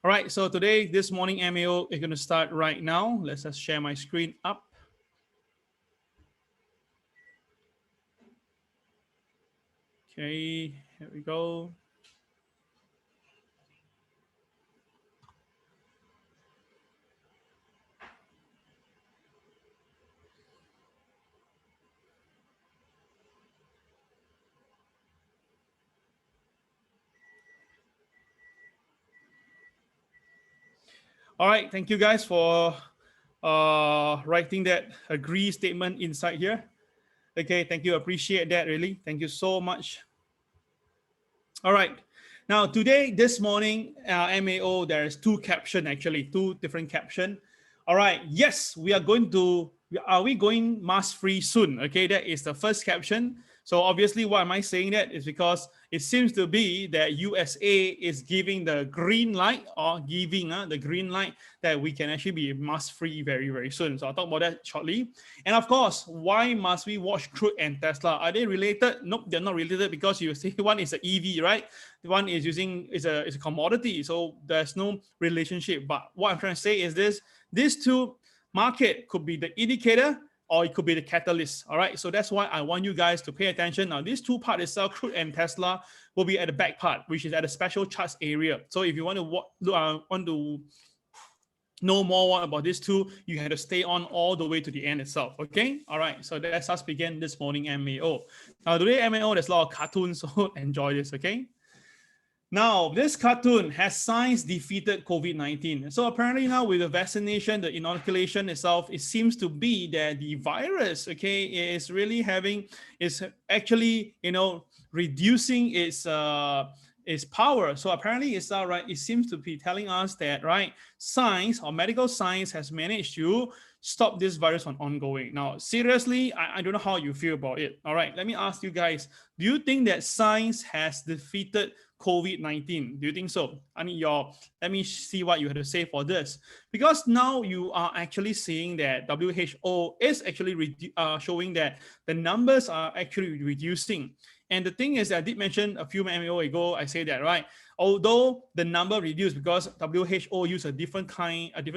All right, so today, this morning MAO is going to start right now. Let's just share my screen up. Okay, here we go. All right, thank you guys for writing that agree statement inside here. Okay, thank you, appreciate that really. Thank you so much. All right, now today, this morning, MAO, there's two captions actually, two different captions. All right, yes, we are going to, are we going mask-free soon? Okay, that is the first caption. So obviously, why am I saying that? Is because it seems to be that USA is giving the green light or giving the green light that we can actually be mask-free very, very soon. So I'll talk about that shortly. And of course, why must we watch Crude and Tesla? Are they related? Nope, they're not related because you see one is an EV, right? The one is using, is a commodity. So there's no relationship. But what I'm trying to say is this, these two market could be the indicator or it could be the catalyst. All right, so that's why I want you guys to pay attention. Now, these two parts itself, Crude and Tesla, will be at the back part, which is at the special charts area. So if you want to know more about these two, you have to stay on all the way to the end itself. Okay, all right, so let's us begin this morning MAO. Now today MAO, there's a lot of cartoons, so enjoy this. Okay. Now, this cartoon has science defeated COVID-19. So apparently now with the vaccination, the inoculation itself, it seems to be that the virus, okay, is really is actually, reducing its power. So apparently it's all right. It seems to be telling us that, right, science or medical science has managed to stop this virus from ongoing. Now, seriously, I don't know how you feel about it. All right, let me ask you guys, do you think that science has defeated COVID-19? Do you think so? I mean, let me see what you have to say for this. Because now you are actually seeing that WHO is actually showing that the numbers are actually reducing. And the thing is, I did mention a few MAO ago, I say that, right? Although the number reduced because WHO used a different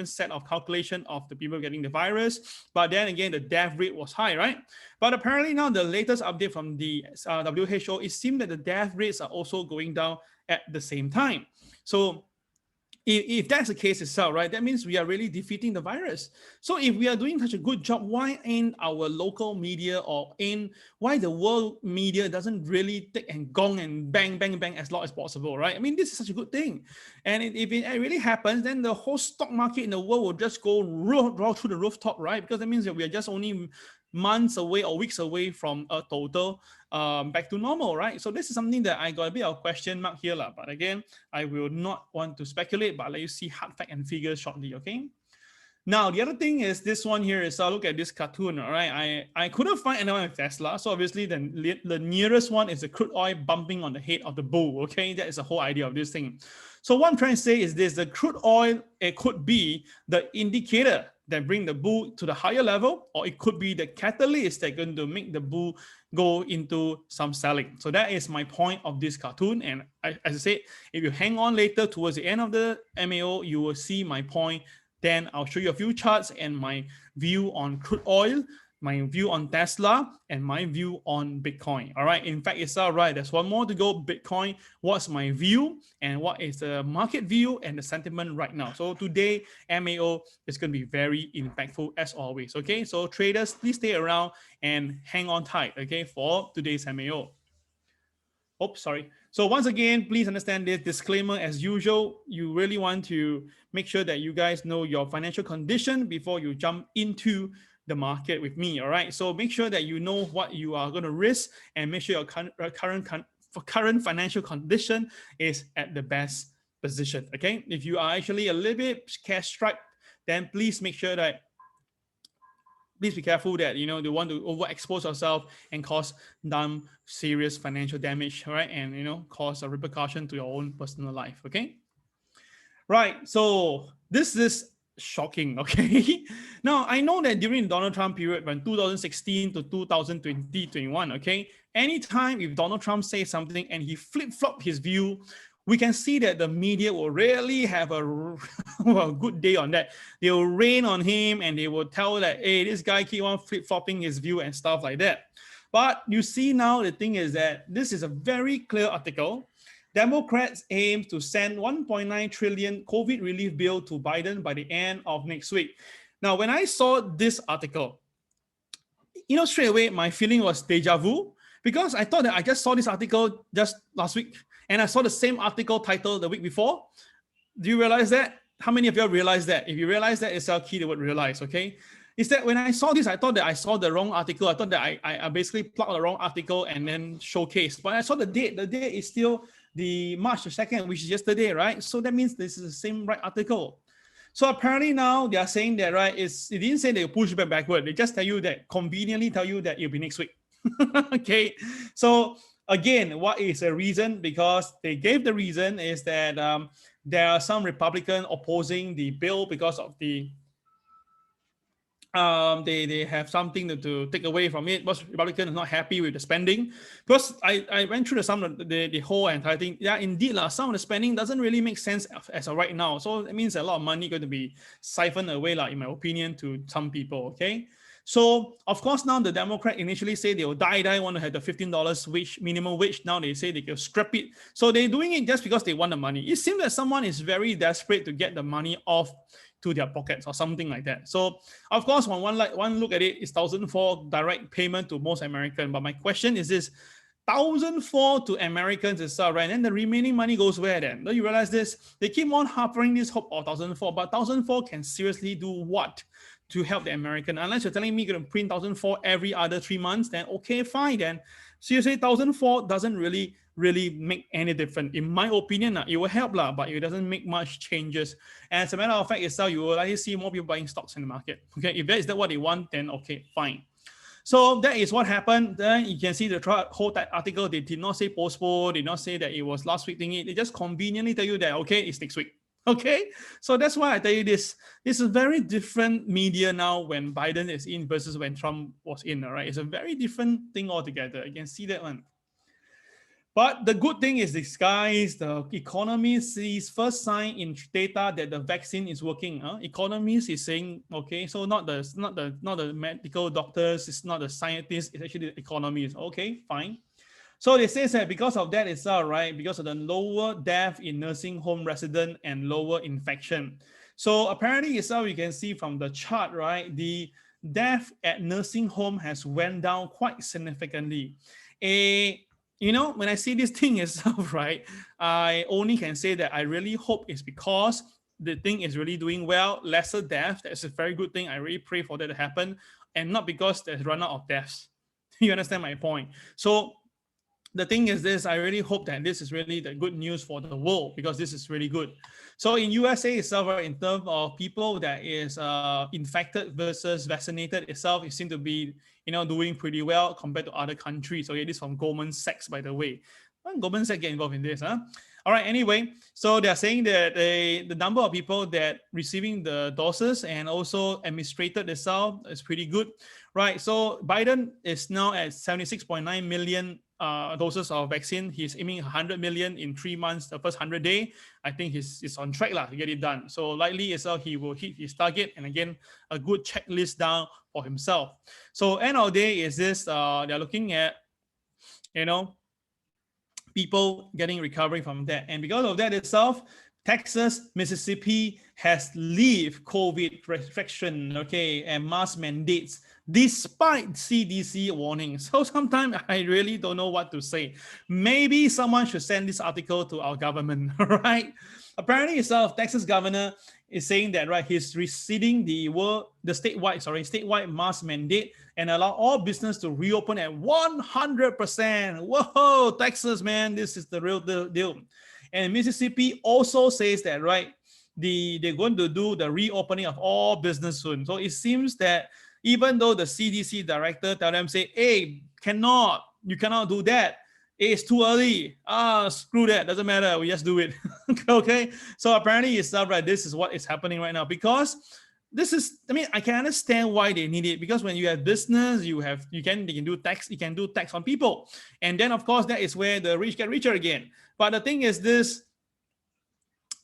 set of calculation of the people getting the virus, but then again, the death rate was high, right? But apparently now the latest update from the WHO, it seems that the death rates are also going down at the same time. So if that's the case itself, right, that means we are really defeating the virus. So if we are doing such a good job, why ain't our local media why the world media doesn't really take and gong and bang, bang, bang as long as possible, right? I mean, this is such a good thing. And if it really happens, then the whole stock market in the world will just go roll through the rooftop, right? Because that means that we are just only months away or weeks away from a total back to normal, right? So this is something that I got a bit of question mark here, but again, I will not want to speculate, but I'll let you see hard fact and figures shortly, okay? Now, the other thing is this one here is, look at this cartoon, all right? I couldn't find anyone with Tesla, so obviously the nearest one is the crude oil bumping on the head of the bull, okay? That is the whole idea of this thing. So what I'm trying to say is this, the crude oil, it could be the indicator that bring the bull to the higher level, or it could be the catalyst that's going to make the bull go into some selling. So that is my point of this cartoon. And as I said, if you hang on later towards the end of the MAO, you will see my point. Then I'll show you a few charts and my view on crude oil, my view on Tesla, and my view on Bitcoin. All right. In fact, it's all right. There's one more to go. Bitcoin. What's my view and what is the market view and the sentiment right now? So today, MAO is going to be very impactful as always. Okay. So traders, please stay around and hang on tight. Okay, for today's MAO. Oops, sorry. So once again, please understand this disclaimer as usual. You really want to make sure that you guys know your financial condition before you jump into the market with me. All right. So make sure that you know what you are going to risk and make sure your current financial condition is at the best position. Okay. If you are actually a little bit cash strapped, then please make sure that please be careful that you want to overexpose yourself and cause some serious financial damage, right? And cause a repercussion to your own personal life. Okay. Right. So this is shocking. Okay. Now I know that during the Donald Trump period from 2016 to 2021, okay, anytime if Donald Trump says something and he flip-flopped his view, we can see that the media will really have a, a good day on that. They will rain on him and they will tell that, hey, this guy keep on flip-flopping his view and stuff like that. But you see now, the thing is that this is a very clear article. Democrats aim to send 1.9 trillion COVID relief bill to Biden by the end of next week. Now, when I saw this article, straight away, my feeling was deja vu, because I thought that I just saw this article just last week, and I saw the same article title the week before. Do you realize that? How many of you realize that? If you realize that, it's our key, the word realize, okay? Is that when I saw this, I thought that I saw the wrong article. I thought that I basically plugged the wrong article and then showcased. But I saw the date. The date is still the March 2nd, which is yesterday, right? So that means this is the same right article. So apparently now they are saying that, right, it didn't say they push back backward. They just conveniently tell you that it'll be next week. Okay. So again, what is the reason? Because they gave the reason is that there are some Republicans opposing the bill because of the they have something to take away from it. Most Republicans are not happy with the spending. Because I went through some of the whole entire thing. Yeah, indeed, some of the spending doesn't really make sense as of right now. So it means a lot of money going to be siphoned away, in my opinion, to some people. Okay. So of course now the Democrat initially say they will die want to have the $15 wage, minimum wage. Now they say they can scrap it. So they're doing it just because they want the money. It seems that someone is very desperate to get the money off to their pockets or something like that. So of course, when one look at it, it's 1,004 direct payment to most Americans. But my question is this: 1,004 to Americans itself, right? And then the remaining money goes where then? Don't you realize this? They keep on harping this hope of 1,004, but 1,004 can seriously do what to help the American? Unless you're telling me you're going to print 1,004 every other 3 months, then okay, fine. Then seriously, 1,004 doesn't really make any difference. In my opinion, it will help, but it doesn't make much changes. And as a matter of fact, itself, you will likely see more people buying stocks in the market. Okay, if that is what they want, then okay, fine. So that is what happened. Then you can see the whole article. They did not say postpone. They did not say that it was last week thingy. They just conveniently tell you that, okay, it's next week. Okay, so that's why I tell you this. This is very different media now when Biden is in versus when Trump was in, all right? It's a very different thing altogether. You can see that one. But the good thing is this, guys, the Economists sees first sign in data that the vaccine is working. Economists is saying, okay, so not the medical doctors, it's not the scientists, it's actually the economists. Okay, fine. So they say that because of that itself, right, because of the lower death in nursing home resident and lower infection. So apparently itself, you can see from the chart, right, the death at nursing home has went down quite significantly. When I see this thing itself, right, I only can say that I really hope it's because the thing is really doing well, lesser death. That's a very good thing. I really pray for that to happen, and not because there's run out of deaths. You understand my point? So the thing is this, I really hope that this is really the good news for the world, because this is really good. So in USA itself, in terms of people that is infected versus vaccinated itself, it seems to be doing pretty well compared to other countries. Okay, this is from Goldman Sachs, by the way. Why did Goldman Sachs get involved in this? All right, anyway, so they're saying that the number of people that receiving the doses and also administrated itself is pretty good, right? So Biden is now at 76.9 million doses of vaccine. He's aiming 100 million in 3 months, the first 100 days. I think he's on track to get it done. So likely itself, he will hit his target, and again, a good checklist down for himself. So end of the day is this, they're looking at, people getting recovery from that. And because of that itself, Texas, Mississippi has leave COVID restriction, okay, and mask mandates despite CDC warnings. So sometimes I really don't know what to say. Maybe someone should send this article to our government, right? Apparently itself, Texas governor is saying that, right, he's receding the statewide mask mandate and allow all business to reopen at 100%. Whoa, Texas, man, this is the real deal. And Mississippi also says that, right, they're going to do the reopening of all business soon. So it seems that even though the CDC director tell them, say, hey, you cannot do that. It's too early. Screw that. Doesn't matter. We just do it. Okay. So apparently it's not right. This is what is happening right now, because I can understand why they need it, because when you have business, you can do tax on people. And then of course, that is where the rich get richer again. But the thing is this,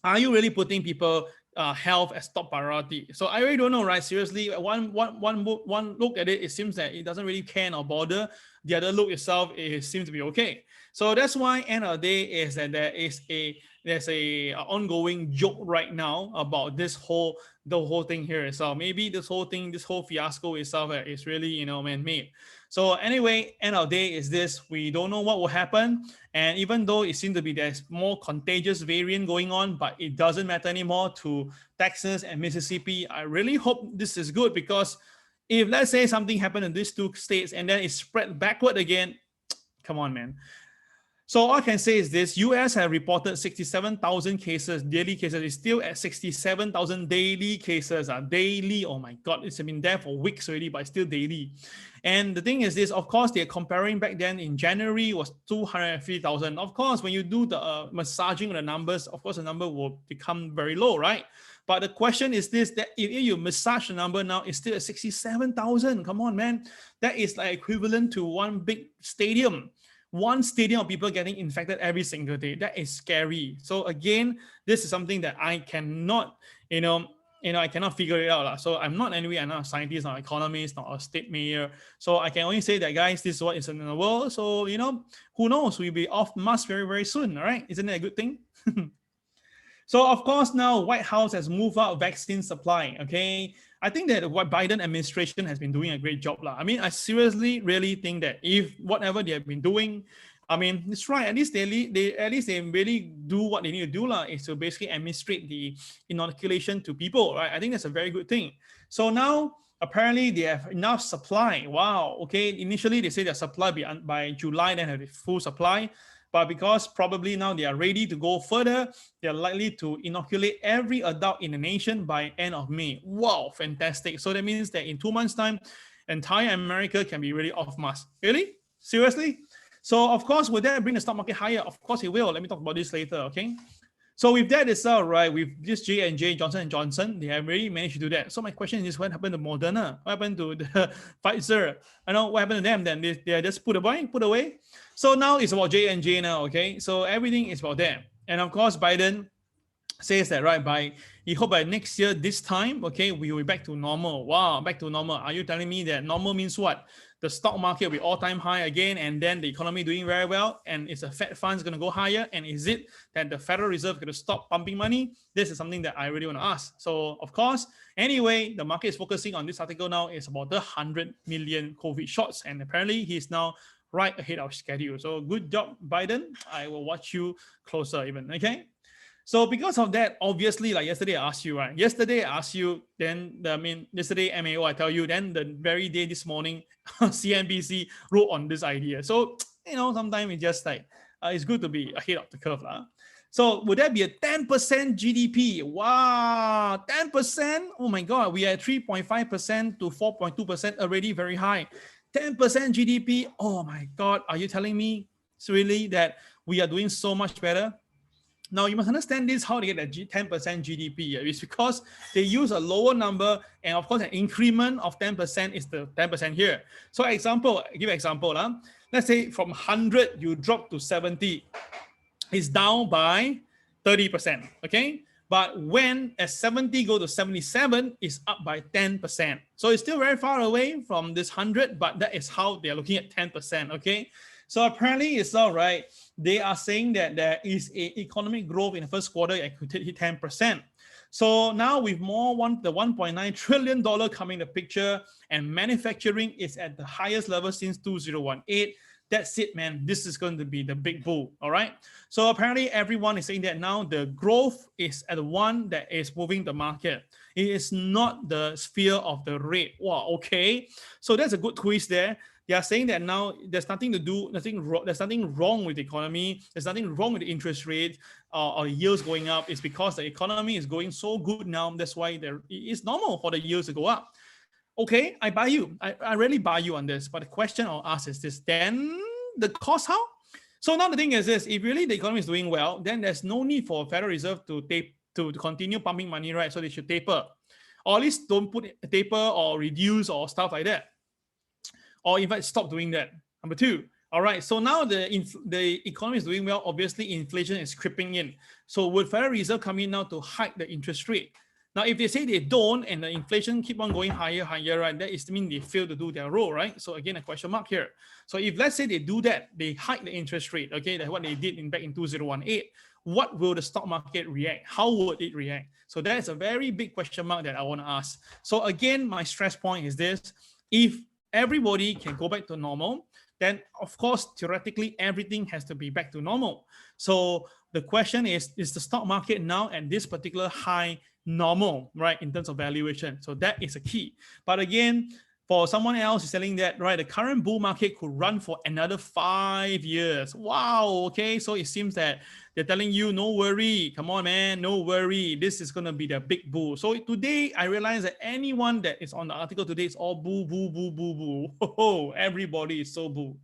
Are you really putting people health as top priority? So I really don't know, right? Seriously, one look at it, it seems that it doesn't really care or bother. The other look itself, it seems to be okay. So that's why end of the day is that there's a ongoing joke right now about the whole thing here itself. Maybe this whole fiasco itself is really man-made. So anyway, end of the day is this: we don't know what will happen. And even though it seems to be there's more contagious variant going on, but it doesn't matter anymore to Texas and Mississippi. I really hope this is good, because if let's say something happened in these two states and then it spread backward again, come on, man. So all I can say is this: US have reported 67,000 cases, daily cases. It's still at 67,000 daily cases. Daily, oh my God, it's been there for weeks already, but it's still daily. And the thing is this, of course, they're comparing back then in January was 250,000. Of course, when you do the massaging of the numbers, of course, the number will become very low, right? But the question is this, that if you massage the number now, it's still at 67,000. Come on, man. That is like equivalent to one big stadium. One stadium of people getting infected every single day. That is scary. So again, this is something that I cannot, I cannot figure it out. So I'm not a scientist, not an economist, not a state mayor. So I can only say that, guys, this is what is in the world. So, who knows? We'll be off mask very, very soon. All right. Isn't that a good thing? So of course, now White House has moved out vaccine supply. Okay. I think that what Biden administration has been doing a great job. I mean, I seriously really think that if whatever they have been doing, I mean, it's right. At least they really do what they need to do, is to basically administrate the inoculation to people, right? I think that's a very good thing. So now apparently they have enough supply. Wow. Okay. Initially they say their supply by July, then have the full supply. But because probably now they are ready to go further, they're likely to inoculate every adult in the nation by end of May. Wow, fantastic. So that means that in 2 months' time, entire America can be really off mask. Really? Seriously? So of course, will that bring the stock market higher? Of course it will. Let me talk about this later, okay? So with that itself, right, with this J&J, Johnson & Johnson, they have really managed to do that. So my question is, what happened to Moderna? What happened to the Pfizer? I know what happened to them then. They just put away. So now it's about J&J now, okay? So everything is about them. And of course, Biden says that, right, he hope by next year, this time, okay, we will be back to normal. Wow, back to normal. Are you telling me that normal means what? The stock market will be all-time high again, and then the economy doing very well, and is the Fed funds going to go higher? And is it that the Federal Reserve going to stop pumping money? This is something that I really want to ask. So, of course, anyway, the market is focusing on this article now. It's about the 100 million COVID shots, and apparently he's now right ahead of schedule. So good job, Biden. I will watch you closer even, okay? So because of that, obviously, like yesterday I asked you, right? Yesterday I asked you, then yesterday MAO I tell you, then the very day this morning, CNBC wrote on this idea. So, sometimes it's just like, it's good to be ahead of the curve. So would that be a 10% GDP? Wow, 10%? Oh my God, we are at 3.5% to 4.2% already, very high. 10% GDP, oh my God, are you telling me it's really that we are doing so much better? Now, you must understand this, how they get that 10% GDP. It's because they use a lower number, and of course, an increment of 10% is the 10% here. So give example. Let's say from 100, you drop to 70. It's down by 30%, okay? But when at 70 go to 77, it's up by 10%. So it's still very far away from this 100, but that is how they're looking at 10%, okay? So apparently it's all right. They are saying that there is a economic growth in the first quarter that could hit 10%. So now with the $1.9 trillion coming in the picture, and manufacturing is at the highest level since 2018, that's it, man. This is going to be the big bull, all right? So apparently everyone is saying that now the growth is at the one that is moving the market. It is not the sphere of the rate. Wow, okay. So that's a good twist there. They are saying that now there's nothing wrong with the economy. There's nothing wrong with the interest rate or yields going up. It's because the economy is going so good now. That's why it's normal for the yields to go up. Okay, I buy you. I really buy you on this. But the question I'll ask is this: then the cost how? So now the thing is this: if really the economy is doing well, then there's no need for Federal Reserve to continue pumping money, right? So they should taper, or at least don't put taper or reduce or stuff like that. Or in fact, stop doing that. Number two, All right, so now the economy is doing well. Obviously, inflation is creeping in. So would Federal Reserve come in now to hike the interest rate? Now, if they say they don't and the inflation keep on going higher, right, that is mean they fail to do their role, right? So again, a question mark here. So if let's say they do that, they hike the interest rate, okay, that's what they did back in 2018. What will the stock market react? How would it react? So that's a very big question mark that I want to ask. So again, my stress point is this: if everybody can go back to normal, then of course, theoretically, everything has to be back to normal. So the question is the stock market now at this particular high normal, right, in terms of valuation? So that is a key. But again, for someone else is telling that, right, the current bull market could run for another 5 years. Wow, okay, so it seems that they're telling you, no worry, come on, man, no worry, this is going to be the big bull. So today, I realize that anyone that is on the article today is all bull, bull, bull, bull, bull. Oh, everybody is so bull.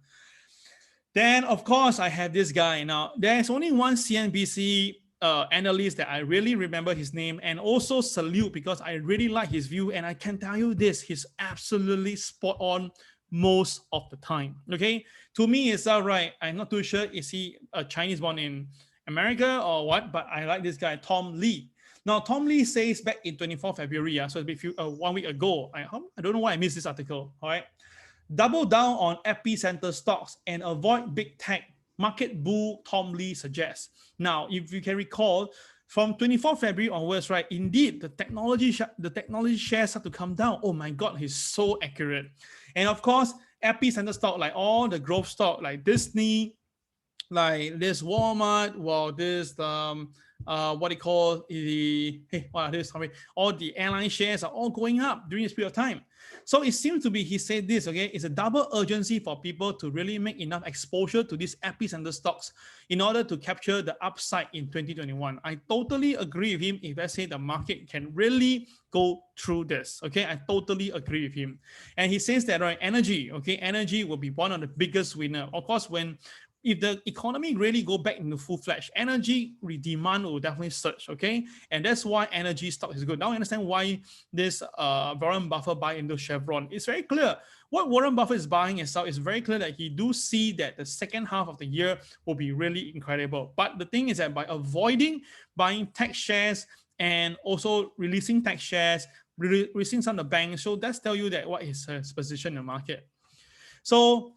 Then, of course, I have this guy. Now, there's only one CNBC analyst that I really remember his name and also salute because I really like his view. And I can tell you this, he's absolutely spot on most of the time. Okay, to me, it's all right. I'm not too sure, is he a Chinese born in America or what? But I like this guy, Tom Lee. Now, Tom Lee says back in 24 February, so it's 1 week ago, I don't know why I missed this article, all right? Double down on epicenter stocks and avoid big tech. Market bull, Tom Lee suggests. Now, if you can recall, from 24 February onwards, right, indeed, the technology shares start to come down. Oh my God, he's so accurate. And of course, epicenter stock, like all the growth stock, like Disney, like this Walmart, well, this what they call the all the airline shares are all going up during this period of time. So it seems to be, he said this, okay, it's a double urgency for people to really make enough exposure to these epicenter stocks in order to capture the upside in 2021. I totally agree with him. If let's say the market can really go through this, okay, I totally agree with him. And he says that, right, energy, okay, energy will be one of the biggest winner. Of course, if the economy really go back into full-fledged, energy demand will definitely surge, okay? And that's why energy stock is good. Now I understand why this Warren Buffett buy into Chevron. It's very clear. What Warren Buffett is buying itself is very clear that he do see that the second half of the year will be really incredible. But the thing is that by avoiding buying tech shares and also releasing tech shares, releasing some of the banks, so that's tell you that what is his position in the market. So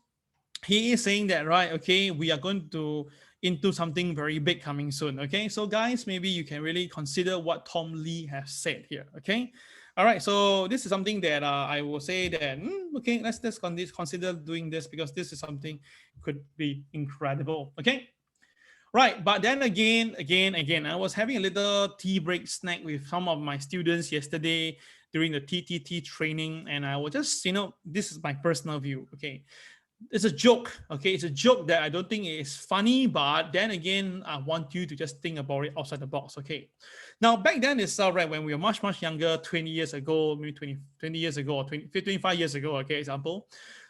he is saying that, right, okay, we are going to into something very big coming soon, okay? So guys, maybe you can really consider what Tom Lee has said here, okay? All right, so this is something that I will say that, okay, let's consider doing this because this is something could be incredible, okay? Right, but then again, I was having a little tea break snack with some of my students yesterday during the TTT training, and I was just, this is my personal view, okay? It's a joke, okay? It's a joke that I don't think is funny, but then again, I want you to just think about it outside the box, okay? Now, back then it's right, when we were much, much younger, 20 years ago, maybe 20 years ago, or 25 years ago, okay, example.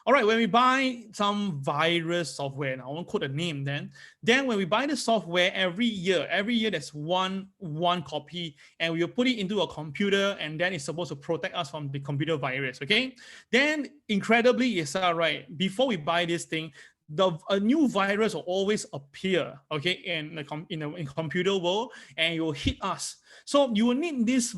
All right, when we buy some virus software, now I won't quote a name then when we buy the software every year there's one copy, and we'll put it into a computer, and then it's supposed to protect us from the computer virus, okay? Then incredibly, it's right, before we buy this thing, a new virus will always appear, okay, in the computer world, and it will hit us. So you will need this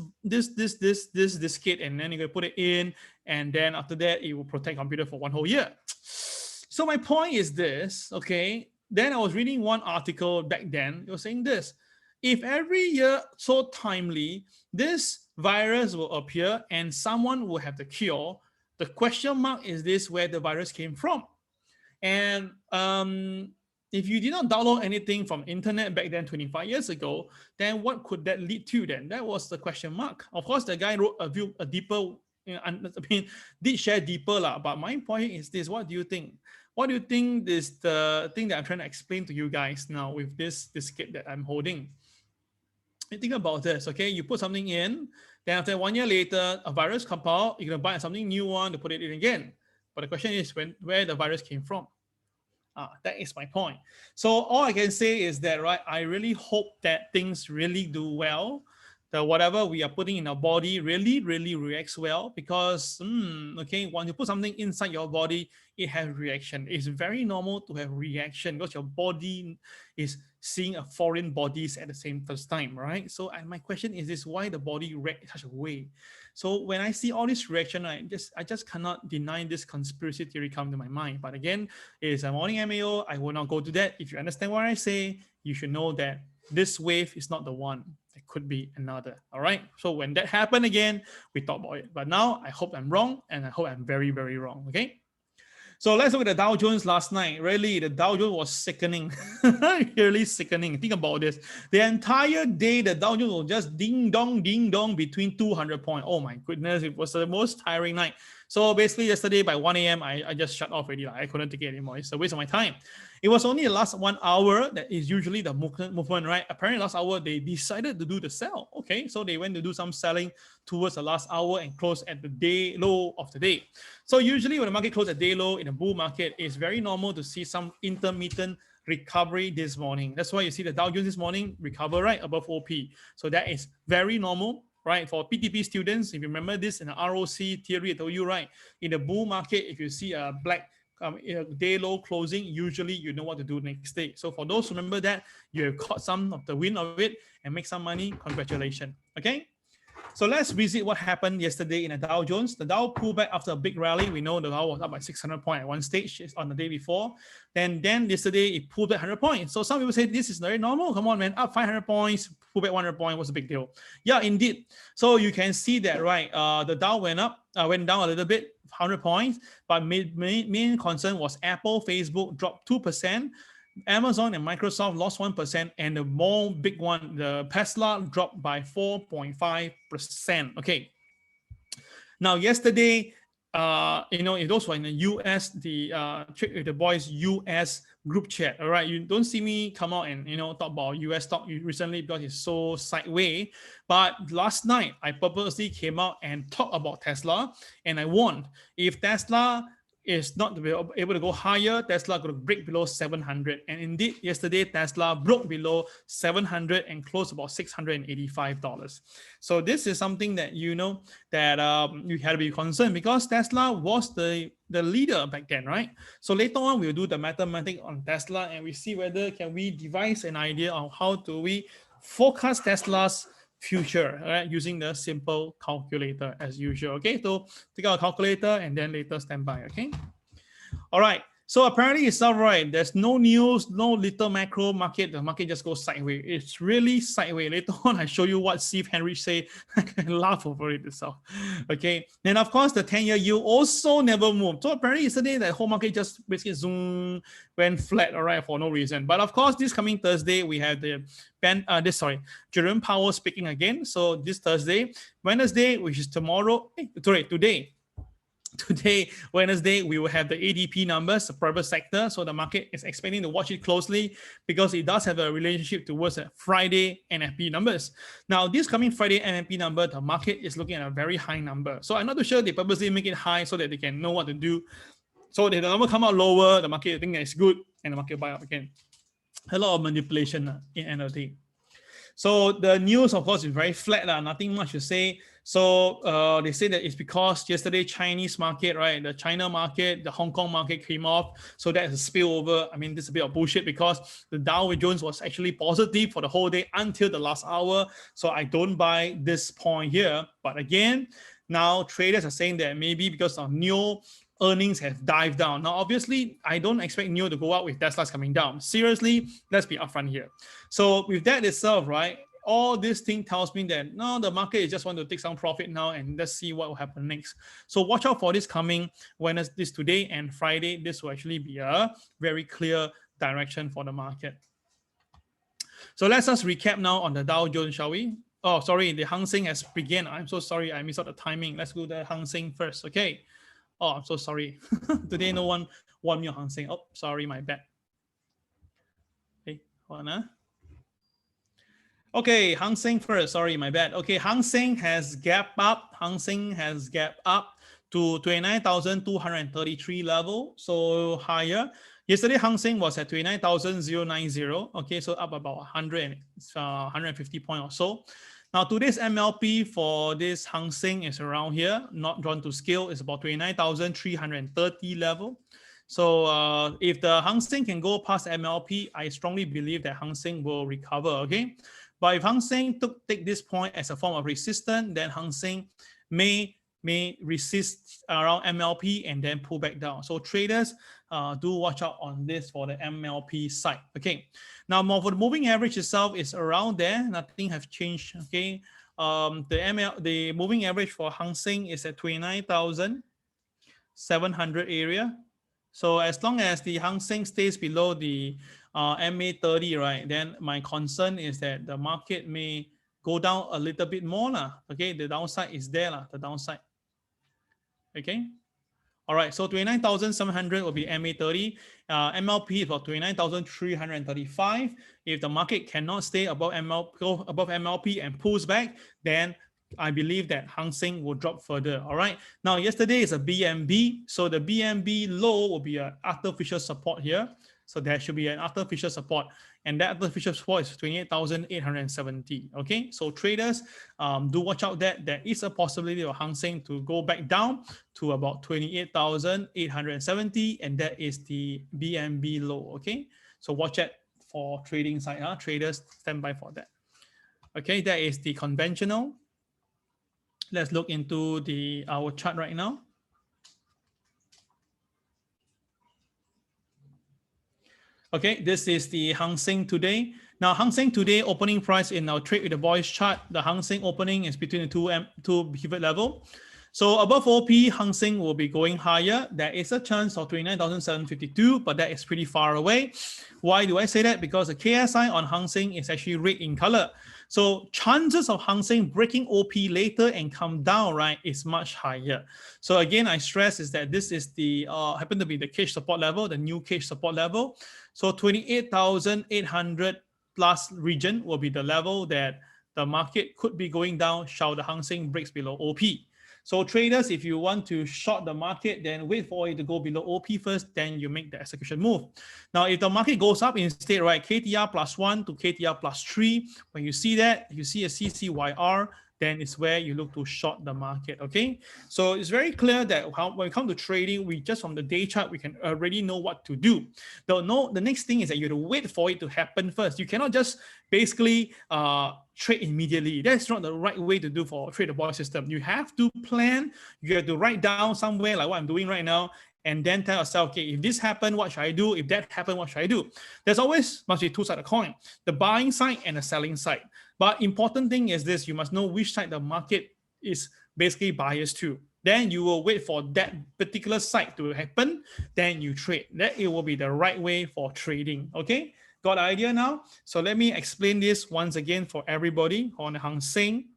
kit, and then you can put it in, and then after that, it will protect computer for one whole year. So my point is this, okay? Then I was reading one article back then. It was saying this: if every year so timely, this virus will appear and someone will have the cure, the question mark is this: where the virus came from. And if you did not download anything from internet back then 25 years ago, then what could that lead to then? That was the question mark. Of course, the guy wrote a deeper, did share deeper, but my point is this: what do you think? What do you think is the thing that I'm trying to explain to you guys now with this kit that I'm holding? You think about this, okay? You put something in, then after 1 year later, a virus comes out, you're gonna buy something new one to put it in again. But the question is where the virus came from. That is my point. So all I can say is that, right, I really hope that things really do well. the whatever we are putting in our body really reacts well, because okay, when you put something inside your body, it has reaction. It's very normal to have reaction because your body is seeing a foreign bodies at the same first time, right? So my question is this: why the body react in such a way? So when I see all this reaction, I just cannot deny this conspiracy theory come to my mind. But again, it's a morning MAO. I will not go to that. If you understand what I say, you should know that this wave is not the one. There could be another. All right. So when that happen again, we talk about it. But now I hope I'm wrong, and I hope I'm very wrong. Okay. So let's look at the Dow Jones last night. Really, the Dow Jones was sickening, really sickening. Think about this. The entire day, the Dow Jones was just ding dong between 200 points. Oh my goodness, it was the most tiring night. So basically yesterday by 1 a.m., I just shut off already. I couldn't take it anymore. It's a waste of my time. It was only the last 1 hour that is usually the movement, right? Apparently last hour, they decided to do the sell. Okay, so they went to do some selling towards the last hour and close at the day low of the day. So usually when the market closes at day low in a bull market, it's very normal to see some intermittent recovery this morning. That's why you see the Dow Jones this morning recover right above OP. So that is very normal, right? For PTP students, if you remember this in the ROC theory, I told you, right? In the bull market, if you see a black day low closing, usually you know what to do next day. So for those who remember that, you have caught some of the wind of it and make some money, congratulations. Okay. So let's visit what happened yesterday in the Dow Jones. The Dow pulled back after a big rally. We know the Dow was up by 600 points at one stage on the day before. Then yesterday it pulled back 100 points. So some people say this is very normal. Come on, man, up 500 points, pull back 100 points. What's the big deal? Yeah, indeed. So you can see that, right? The Dow went down a little bit, 100 points. But main concern was Apple, Facebook dropped 2%. Amazon and Microsoft lost 1%, and the more big one, the Tesla dropped by 4.5%. Okay. Now yesterday, if those were in the US, the boys US group chat. All right, you don't see me come out and talk about US stock recently because it's so sideways. But last night, I purposely came out and talked about Tesla, and I warned if Tesla is not able to go higher, Tesla going to break below 700. And indeed, yesterday, Tesla broke below 700 and closed about $685. So this is something that that you had to be concerned, because Tesla was the leader back then, right? So later on, we'll do the mathematics on Tesla, and we see whether can we devise an idea on how do we forecast Tesla's future, right, using the simple calculator as usual. Okay, so take out a calculator and then later stand by. Okay, all right. So apparently it's all right. There's no news, no little macro market. The market just goes sideways. It's really sideways. Later on, I show you what Steve Henrich say. I can laugh over it itself. Okay. Then of course the 10-year yield also never moved. So apparently yesterday the whole market just basically went flat. All right, for no reason. But of course this coming Thursday we have the Jerome Powell speaking again. So this Thursday, Wednesday, which is tomorrow. Today, Wednesday, we will have the ADP numbers, the private sector. So the market is expecting to watch it closely because it does have a relationship towards the Friday NFP numbers. Now, this coming Friday NFP number, the market is looking at a very high number. So I'm not too sure they purposely make it high so that they can know what to do. So if the number come out lower, the market think that it's good and the market buy up again. A lot of manipulation in end of the day. So the news, of course, is very flat. Nothing much to say. So they say that it's because yesterday Chinese market, right? The China market, the Hong Kong market came off. So that's a spillover. I mean, this is a bit of bullshit because the Dow Jones was actually positive for the whole day until the last hour. So I don't buy this point here. But again, now traders are saying that maybe because of NIO earnings have dived down. Now, obviously, I don't expect NIO to go up with Tesla's coming down. Seriously, let's be upfront here. So with that itself, right? All this thing tells me that no, the market is just want to take some profit now and let's see what will happen next. So watch out for this coming Wednesday, this today and Friday. This will actually be a very clear direction for the market. So let's just recap now on the Dow Jones, shall we? Oh, sorry, the Hang Seng has begun. I'm so sorry, I missed out the timing. Let's do the Hang Seng first, okay? Oh, I'm so sorry. Today no one warned me on Hang Seng. Oh, sorry, my bad. Okay, hold on. Okay, Hang Seng first. Sorry, my bad. Okay, Hang Seng has gap up. Hang Seng has gap up to 29,233 level, so higher. Yesterday, Hang Seng was at 29,090. Okay, so up about 150 points or so. Now, today's MLP for this Hang Seng is around here, not drawn to scale. It's about 29,330 level. So if the Hang Seng can go past MLP, I strongly believe that Hang Seng will recover. Okay, but if Hang Seng take this point as a form of resistance, then Hang Seng may resist around MLP and then pull back down. So traders do watch out on this for the MLP side. Okay, now more for the moving average itself is around there. Nothing has changed. Okay, the moving average for Hang Seng is at 29,700 area. So as long as the Hang Seng stays below the MA30, right, then my concern is that the market may go down a little bit more. Okay, the downside is there, the downside. Okay. All right, so 29,700 will be MA30. MLP is about 29,335. If the market cannot stay above MLP and pulls back, then I believe that Hang Seng will drop further. All right. Now, yesterday is a BNB. So the BNB low will be an artificial support here. So there should be an artificial support. And that artificial support is 28,870. Okay. So traders do watch out that there is a possibility of Hang Seng to go back down to about 28,870. And that is the BNB low. Okay. So watch it for trading side. Traders stand by for that. Okay. That is the conventional. Let's look into our chart right now. Okay, this is the Hang Seng today. Now, Hang Seng today opening price in our trade with the boys chart. The Hang Seng opening is between the two pivot level. So above OP, Hang Seng will be going higher. There is a chance of 29,752, but that is pretty far away. Why do I say that? Because the KSI on Hang Seng is actually red in color. So chances of Hang Seng breaking OP later and come down, right, is much higher. So again, I stress is that this is the happen to be the cage support level, the new cage support level. So 28,800 plus region will be the level that the market could be going down shall the Hang Seng breaks below OP. So traders, if you want to short the market, then wait for it to go below OP first, then you make the execution move. Now, if the market goes up instead, right, KTR +1 to KTR +3, when you see that, you see a CCYR, then it's where you look to short the market, okay? So it's very clear that when it comes to trading, we just from the day chart, we can already know what to do. The next thing is that you have to wait for it to happen first. You cannot just basically trade immediately. That's not the right way to do for trade the ball system. You have to plan, you have to write down somewhere like what I'm doing right now, and then tell yourself, okay, if this happened, what should I do? If that happened, what should I do? There's always must be two sides of the coin, the buying side and the selling side. But important thing is this, you must know which side the market is basically biased to. Then you will wait for that particular side to happen, then you trade. That it will be the right way for trading, okay? Got the idea now? So let me explain this once again for everybody on Hang Seng.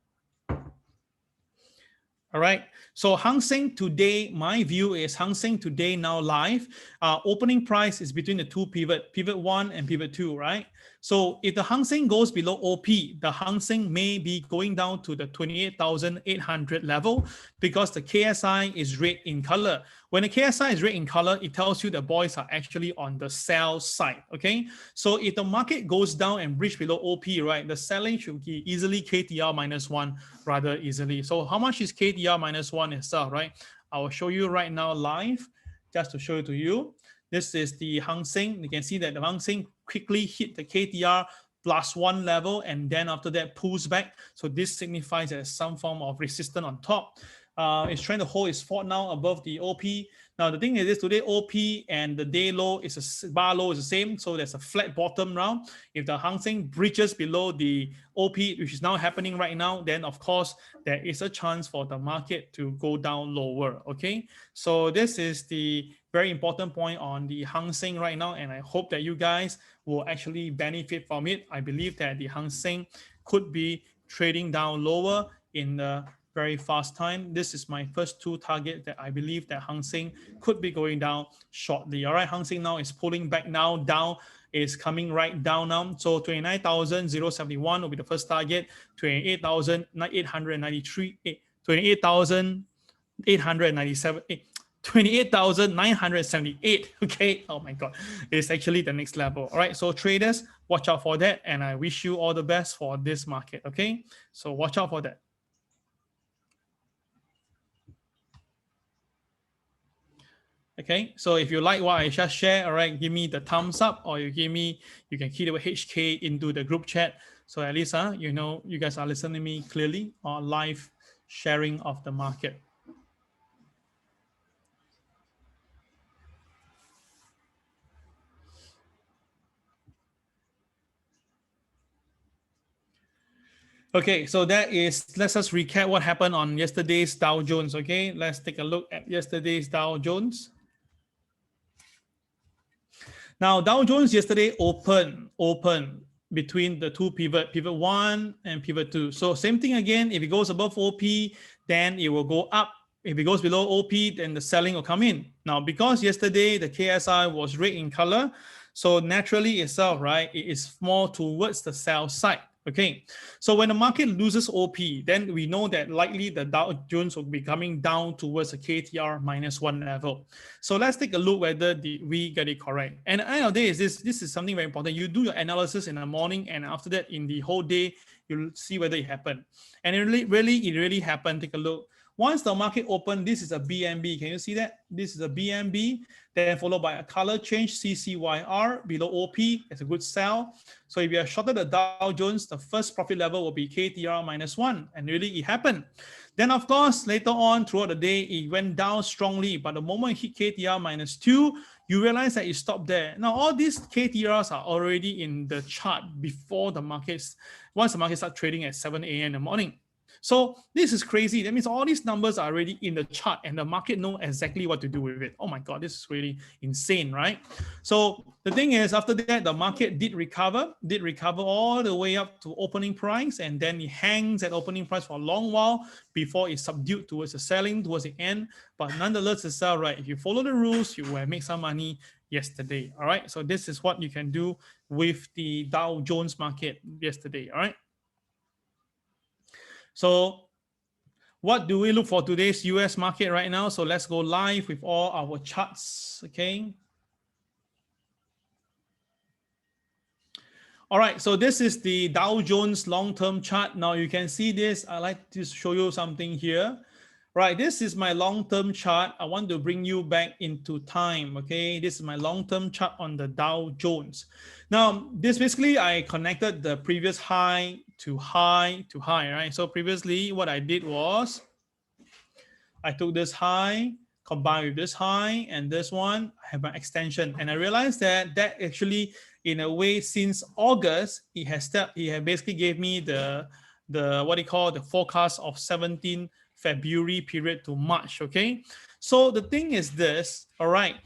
All right, so Hang Seng today, my view is Hang Seng today now live. Opening price is between the two pivot 1 and pivot 2, right? So if the Hang Seng goes below OP, the Hang Seng may be going down to the 28,800 level because the KSI is red in color. When the KSI is red in color, it tells you the boys are actually on the sell side, okay? So if the market goes down and breach below OP, right, the selling should be easily KTR -1 rather easily. So how much is KTR -1 itself, right? I will show you right now live, just to show it to you. This is the Hang Seng. You can see that the Hang Seng quickly hit the KTR +1 level and then after that pulls back. So this signifies as some form of resistance on top. It's trying to hold its fort now above the OP. Now the thing is this, today OP and the day low is a bar low is the same, so there's a flat bottom now. If the Hang Seng breaches below the OP, which is now happening right now, then of course there is a chance for the market to go down lower. Okay, so this is the very important point on the Hang Seng right now, and I hope that you guys will actually benefit from it. I believe that the Hang Seng could be trading down lower in the very fast time. This is my first two targets that I believe that Hang Seng could be going down shortly. All right, Hang Seng now is pulling back now, down is coming right down now. So 29,071 will be the first target, 28,893, 28,897, 28,978. Okay. Oh my God. It's actually the next level. All right. So traders, watch out for that. And I wish you all the best for this market. Okay. So watch out for that. Okay. So if you like what I just shared, all right, give me the thumbs up, or you can key the HK into the group chat. So at least, you know, you guys are listening to me clearly, or live sharing of the market. Okay, so that is, let's just recap what happened on yesterday's Dow Jones. Okay, let's take a look at yesterday's Dow Jones. Now, Dow Jones yesterday opened between the two pivot 1 and pivot 2. So same thing again, if it goes above OP, then it will go up. If it goes below OP, then the selling will come in. Now, because yesterday the KSI was red in color, so naturally itself, right, it is more towards the sell side. Okay, so when the market loses OP, then we know that likely the Dow Jones will be coming down towards the KTR -1 level. So let's take a look whether we get it correct. And at the end of the day, this is something very important. You do your analysis in the morning, and after that, in the whole day, you'll see whether it happened. And it really happened. Take a look. Once the market opened, this is a BNB. Can you see that? This is a BNB, then followed by a color change, CCYR, below OP. It's a good sell. So if you are shorted the Dow Jones, the first profit level will be KTR -1. And really, it happened. Then, of course, later on throughout the day, it went down strongly. But the moment it hit KTR -2, you realize that it stopped there. Now, all these KTRs are already in the chart before the markets, once the market starts trading at 7 a.m. in the morning. So this is crazy. That means all these numbers are already in the chart and the market know exactly what to do with it. Oh my God, this is really insane, right? So the thing is, after that, the market did recover all the way up to opening price, and then it hangs at opening price for a long while before it's subdued towards the selling towards the end. But nonetheless, it's all right. If you follow the rules, you will make some money yesterday. All right. So this is what you can do with the Dow Jones market yesterday. All right. So what do we look for today's US market right now? So let's go live with all our charts, okay? All right, so this is the Dow Jones long-term chart. Now you can see this. I like to show you something here. Right, this is my long-term chart. I want to bring you back into time, okay? This is my long-term chart on the Dow Jones. Now, this basically, I connected the previous high to high to high, right? So previously, what I did was, I took this high, combined with this high, and this one, I have an extension. And I realized that actually, in a way, since August, it has basically gave me the what do you call the forecast of 17 February period to March, okay? So the thing is this, all right,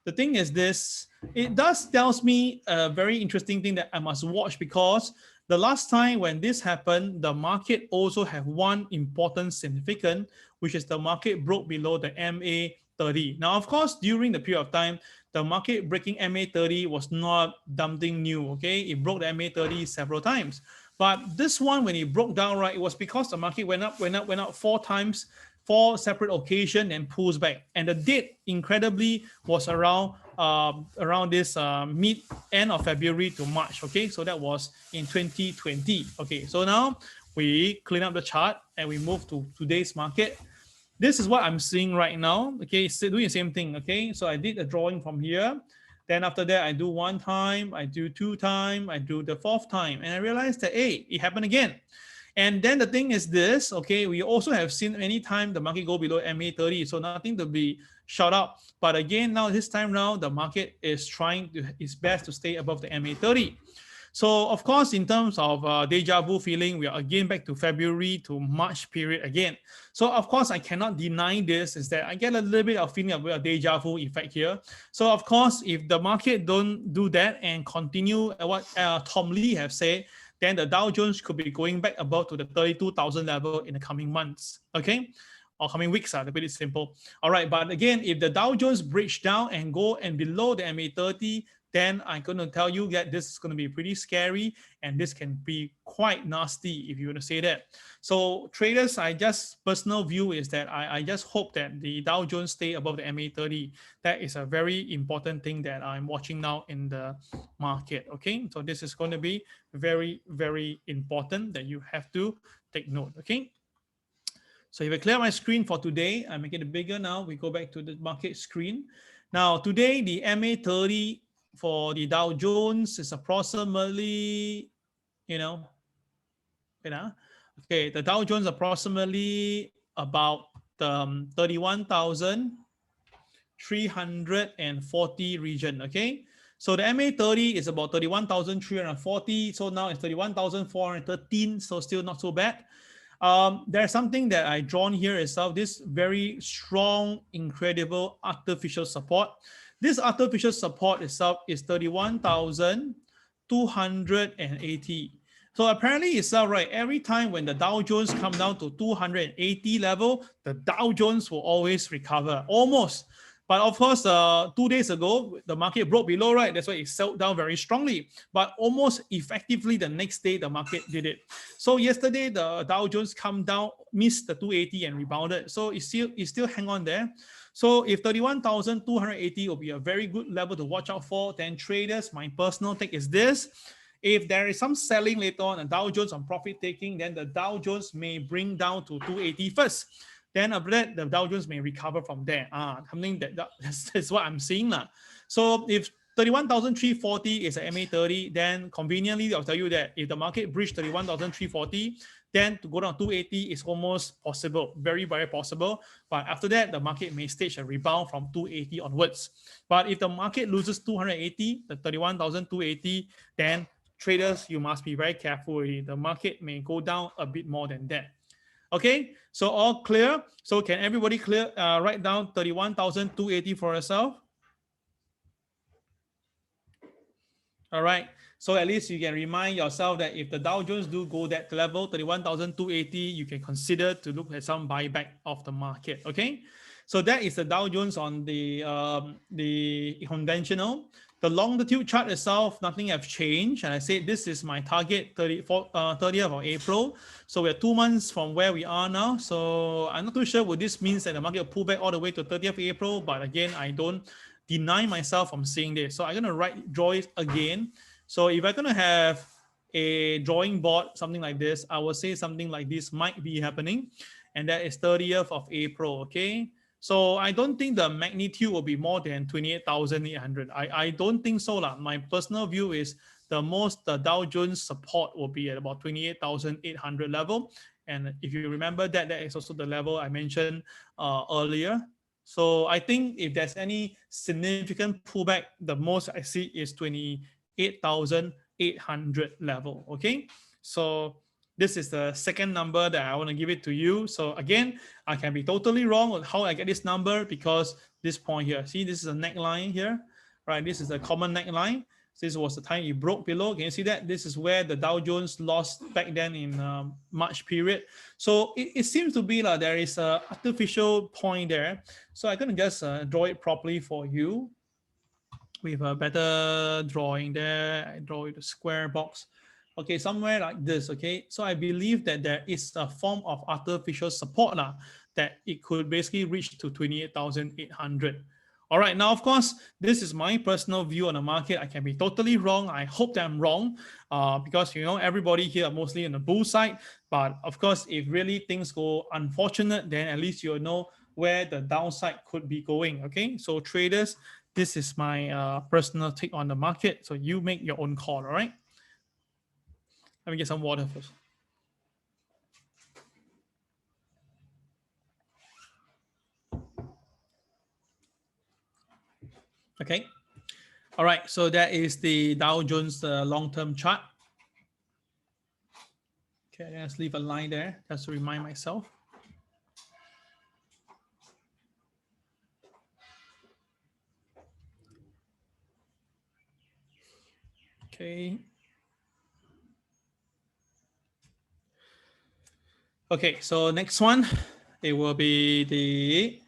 the thing is this, it tells me a very interesting thing that I must watch, because the last time when this happened, the market also have one important significant, which is the market broke below the MA 30. Now, of course, during the period of time, the market breaking MA 30 was not something new, okay? It broke the MA 30 several times. But this one, when it broke down, right, it was because the market went up 4 times, 4 separate occasions, and pulls back. And the date, incredibly, was around this end of February to March. Okay, so that was in 2020. Okay, so now we clean up the chart and we move to today's market. This is what I'm seeing right now. Okay, so doing the same thing. Okay, so I did a drawing from here. Then after that, I do 1 time, I do 2 times, I do the 4th time. And I realized that, hey, it happened again. And then the thing is this, okay, we also have seen any time the market go below MA 30, so nothing to be shout out. But again, now this time now, the market is trying to, it's best to stay above the MA 30. So of course, in terms of deja vu feeling, we are again back to February to March period again. So of course, I cannot deny this, is that I get a little bit of feeling of a deja vu effect here. So of course, if the market don't do that and continue what Tom Lee have said, then the Dow Jones could be going back above to the 32,000 level in the coming months, okay? Or coming weeks, to put it simple. All right, but again, if the Dow Jones breach down and go and below the MA 30, then I'm going to tell you that this is going to be pretty scary and this can be quite nasty if you want to say that. So traders, I just personal view is that I just hope that the Dow Jones stay above the MA30. That is a very important thing that I'm watching now in the market. Okay, so this is going to be very, very important that you have to take note. Okay. So if I clear my screen for today, I make it bigger now. We go back to the market screen. Now today the MA30 for the Dow Jones is approximately, okay, the Dow Jones approximately about 31,340 region. Okay, so the MA30 is about 31,340. So now it's 31,413. So still not so bad. There's something that I drawn here itself, this very strong, incredible artificial support. This artificial support itself is 31,280. So apparently itself, right, every time when the Dow Jones come down to 280 level, the Dow Jones will always recover, almost. But of course, 2 days ago, the market broke below, right? That's why it sold down very strongly. But almost effectively the next day, the market did it. So yesterday, the Dow Jones come down, missed the 280 and rebounded. So it still hang on there. So if 31,280 will be a very good level to watch out for, then traders, my personal take is this. If there is some selling later on, and Dow Jones on profit taking, then the Dow Jones may bring down to 280 first. Then after that, the Dow Jones may recover from there. Something that's what I'm seeing now. So if 31,340 is a MA30, then conveniently I'll tell you that if the market breached 31,340, then to go down to 280 is almost possible, very, very possible. But after that, the market may stage a rebound from 280 onwards. But if the market loses 280, the 31,280, then traders, you must be very careful. The market may go down a bit more than that. Okay, so all clear. So can everybody write down 31,280 for yourself? All right. So at least you can remind yourself that if the Dow Jones do go that level, 31,280, you can consider to look at some buyback of the market. Okay. So that is the Dow Jones on the conventional. The longitude chart itself, nothing have changed. And I said this is my target 30th of April. So we're 2 months from where we are now. So I'm not too sure what this means that the market will pull back all the way to 30th of April. But again, I don't deny myself from seeing this. So I'm going to draw it again. So if I'm going to have a drawing board, something like this, I will say something like this might be happening. And that is 30th of April. Okay. So I don't think the magnitude will be more than 28,800. I don't think so. My personal view is the Dow Jones support will be at about 28,800 level. And if you remember that is also the level I mentioned earlier. So I think if there's any significant pullback, the most I see is 28,800 level. Okay. So this is the second number that I want to give it to you. So again, I can be totally wrong on how I get this number because this point here, see, this is a neckline here, right? This is a common neckline. This was the time it broke below. Can you see that? This is where the Dow Jones lost back then in March period. So it seems to be like there is an artificial point there. So I'm going to just draw it properly for you with a better drawing there. I draw it a square box. Okay, somewhere like this, okay? So I believe that there is a form of artificial support that it could basically reach to 28,800. All right, now, of course, this is my personal view on the market. I can be totally wrong. I hope that I'm wrong because, everybody here are mostly on the bull side. But of course, if really things go unfortunate, then at least you'll know where the downside could be going, okay? So traders, this is my personal take on the market. So you make your own call, all right? Let me get some water first. Okay. All right. So that is the Dow Jones long-term chart. Okay, let's leave a line there just to remind myself. Okay. Okay, so next one, it will be the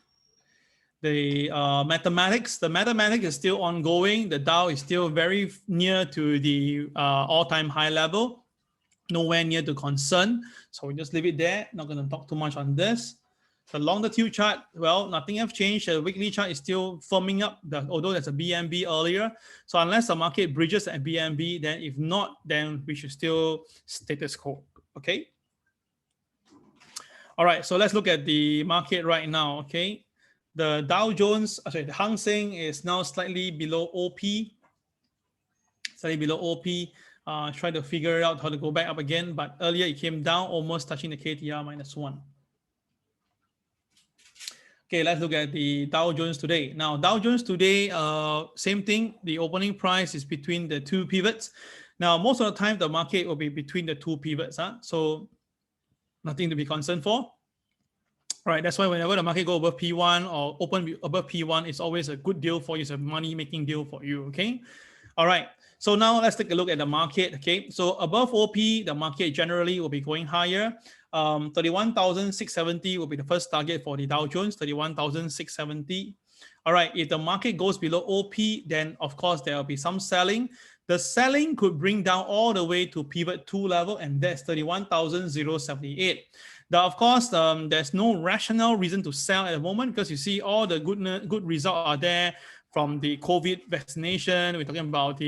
the mathematics. The mathematics is still ongoing. The Dow is still very near to the all-time high level, nowhere near to concern. So we just leave it there. Not going to talk too much on this. The longitude chart, well, nothing has changed. The weekly chart is still firming up, although there's a BNB earlier. So unless the market bridges at BNB, then if not, then we should still status quo, okay? All right, so let's look at the market right now, okay? The Dow Jones, sorry, the Hang Seng is now slightly below OP, slightly below OP. Try to figure out how to go back up again, but earlier it came down, almost touching the KTR -1. Okay, let's look at the Dow Jones today. Now, Dow Jones today, same thing. The opening price is between the two pivots. Now, most of the time, the market will be between the two pivots. So nothing to be concerned for. All right, that's why whenever the market go above P1 or open above P1, it's always a good deal for you. It's a money-making deal for you, okay? All right, so now let's take a look at the market, okay? So above OP, the market generally will be going higher. 31,670 will be the first target for the Dow Jones, 31,670. All right, if the market goes below OP, then of course there will be some selling. The selling could bring down all the way to pivot 2 level, and that's 31,078. Now, of course, there's no rational reason to sell at the moment because you see all the good results are there from the COVID vaccination. We're talking about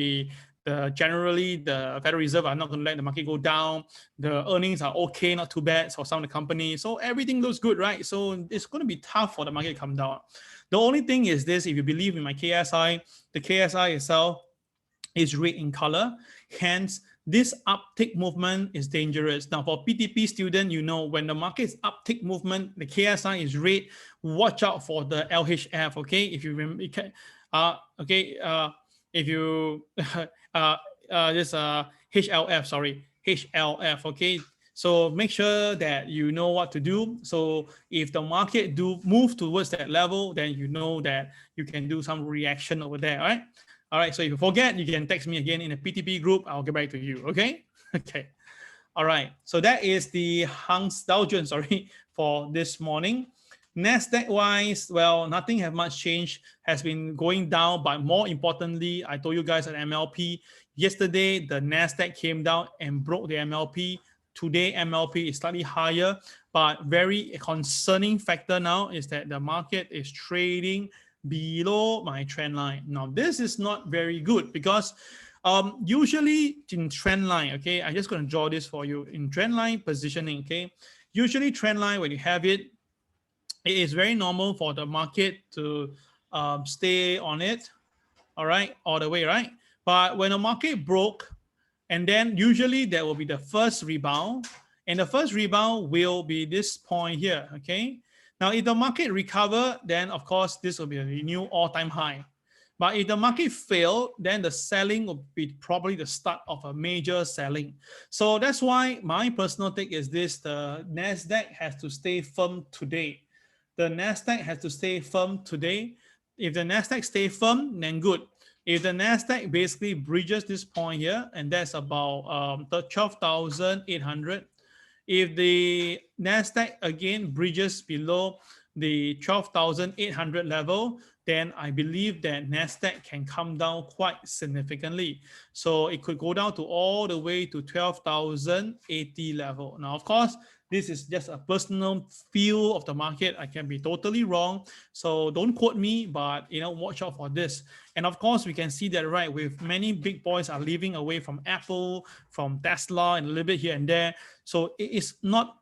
generally the Federal Reserve are not going to let the market go down. The earnings are okay, not too bad for some of the companies. So everything looks good, right? So it's going to be tough for the market to come down. The only thing is this: if you believe in my KSI, the KSI itself is red in color. Hence, this uptick movement is dangerous. Now, for PTP student, you know when the market is uptick movement, the KSI is red. Watch out for the LHF. Okay, if you remember, if you this HLF, sorry, HLF. Okay, so make sure that you know what to do. So if the market do move towards that level, then you know that you can do some reaction over there. All right. All right, so if you forget, you can text me again in a PTP group. I'll get back to you, okay? Okay. All right, so that is the Dow Jones, sorry, for this morning. NASDAQ-wise, well, nothing has much changed, has been going down, but more importantly, I told you guys at MLP, yesterday, the NASDAQ came down and broke the MLP. Today, MLP is slightly higher, but very concerning factor now is that the market is trading below my trend line. Now, this is not very good because usually in trend line, okay, I'm just going to draw this for you. In trend line positioning, okay, usually trend line, when you have it, it is very normal for the market to stay on it, all right, all the way, right? But when the market broke, and then usually there will be the first rebound, and the first rebound will be this point here, okay? Now, if the market recover, then of course, this will be a new all-time high. But if the market fail, then the selling will be probably the start of a major selling. So that's why my personal take is this: the NASDAQ has to stay firm today. The NASDAQ has to stay firm today. If the NASDAQ stay firm, then good. If the NASDAQ basically bridges this point here, and that's about 12,800. If the NASDAQ again bridges below the 12,800 level, then I believe that NASDAQ can come down quite significantly. So it could go down to all the way to 12,080 level. Now, of course, this is just a personal feel of the market. I can be totally wrong. So don't quote me, but watch out for this. And of course, we can see that, right, with many big boys are leaving away from Apple, from Tesla, and a little bit here and there. So it is not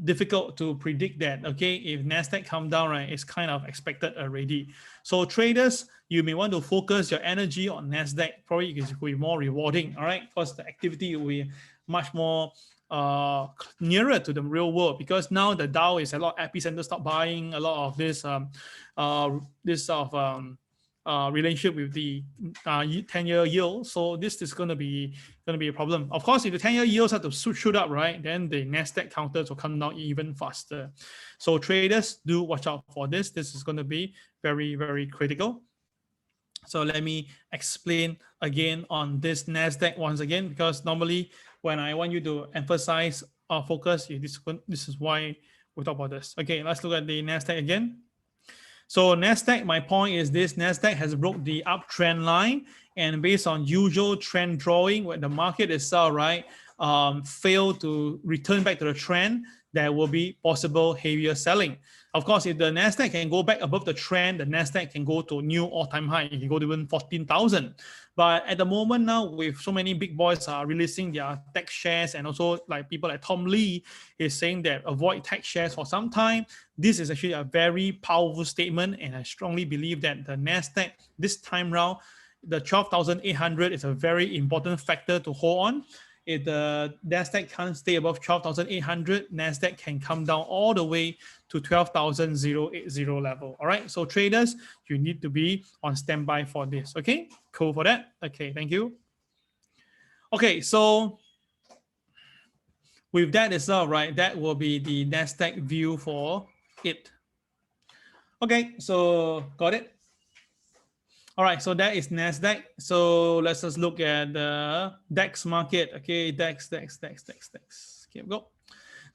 difficult to predict that, okay? If NASDAQ come down, right, it's kind of expected already. So traders, you may want to focus your energy on NASDAQ. Probably it will be more rewarding, all right? Because the activity will be much more nearer to the real world, because now the Dow is a lot of epicenter stock buying, a lot of this relationship with the 10-year yield. So this is going to be a problem. Of course, if the 10-year yields have to shoot up, right, then the NASDAQ counters will come down even faster. So traders, do watch out for this. This is going to be very, very critical. So let me explain again on this NASDAQ once again, because normally when I want you to emphasize or focus, this is why we talk about this. Okay, let's look at the NASDAQ again. So NASDAQ, my point is this, NASDAQ has broke the uptrend line, and based on usual trend drawing, when the market itself, right, failed to return back to the trend, there will be possible heavier selling. Of course, if the NASDAQ can go back above the trend, the NASDAQ can go to a new all-time high. It can go to even 14,000. But at the moment now, with so many big boys are releasing their tech shares, and also like people like Tom Lee is saying that avoid tech shares for some time, this is actually a very powerful statement, and I strongly believe that the NASDAQ this time round, the 12,800 is a very important factor to hold on. If the NASDAQ can't stay above 12,800, NASDAQ can come down all the way to 12,080 level. All right, so traders, you need to be on standby for this. Okay, cool for that. Okay, thank you. Okay, so with that itself, right, that will be the NASDAQ view for it. Okay, so got it. All right, so that is NASDAQ. So let's just look at the DAX market. Okay, DAX. Okay, go.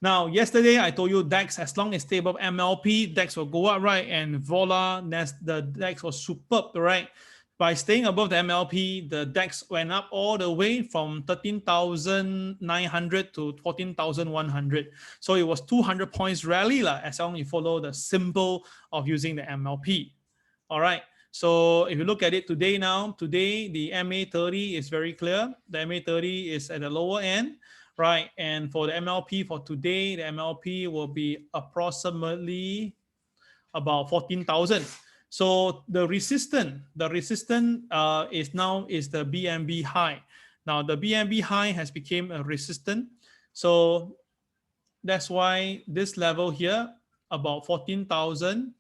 Now, yesterday I told you DAX, as long as stay above MLP, DAX will go up, right? And voila, the DAX was superb, right? By staying above the MLP, the DAX went up all the way from 13,900 to 14,100. So it was 200 points rally, as long as you follow the symbol of using the MLP. All right. So if you look at it today now, today the MA30 is very clear. The MA30 is at the lower end, right? And for the MLP for today, the MLP will be approximately about 14,000. So the resistance is now the BNB high. Now the BNB high has become a resistance. So that's why this level here, about 14,000.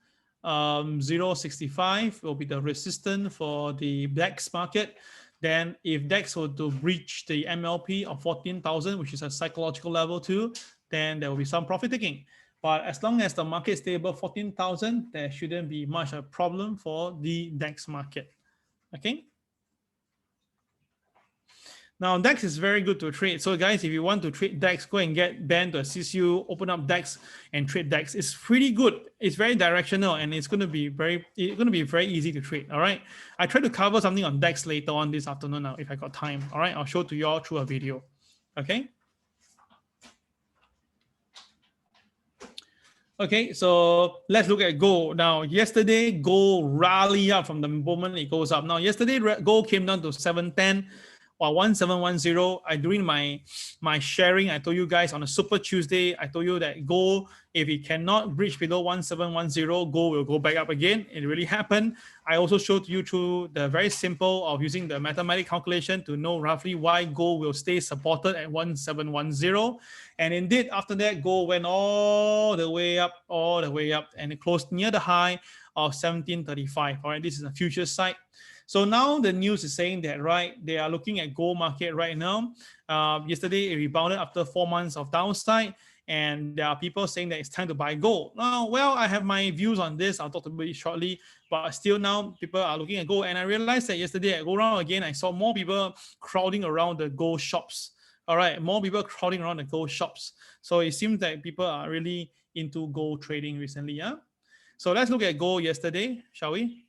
0.65 will be the resistance for the DAX market. Then if DAX were to breach the MLP of 14,000, which is a psychological level too, then there will be some profit taking. But as long as the market stays above 14,000, there shouldn't be much a problem for the DAX market. Okay. Now, DAX is very good to trade. So guys, if you want to trade DAX, go and get Ben to assist you, open up DAX and trade DAX. It's pretty good. It's very directional, and it's going to be very easy to trade. All right. I try to cover something on DAX later on this afternoon now, if I got time. All right. I'll show to you all through a video. Okay. Okay, so let's look at gold. Now, yesterday, gold rally up from the moment it goes up. Now, yesterday, gold came down to 710. Or 1710. During my sharing, I told you guys on a Super Tuesday, I told you that gold, if it cannot breach below 1710, gold will go back up again. It really happened. I also showed you through the very simple of using the mathematical calculation to know roughly why gold will stay supported at 1710. And indeed, after that, gold went all the way up, and it closed near the high of 1735. All right, this is a future side. So now the news is saying that, right, they are looking at gold market right now. Yesterday, it rebounded after 4 months of downside, and there are people saying that it's time to buy gold. Now, well, I have my views on this. I'll talk about it shortly, but still now people are looking at gold, and I realized that yesterday I go around again, I saw more people crowding around the gold shops. All right, more people crowding around the gold shops. So it seems that people are really into gold trading recently. Yeah. So let's look at gold yesterday, shall we?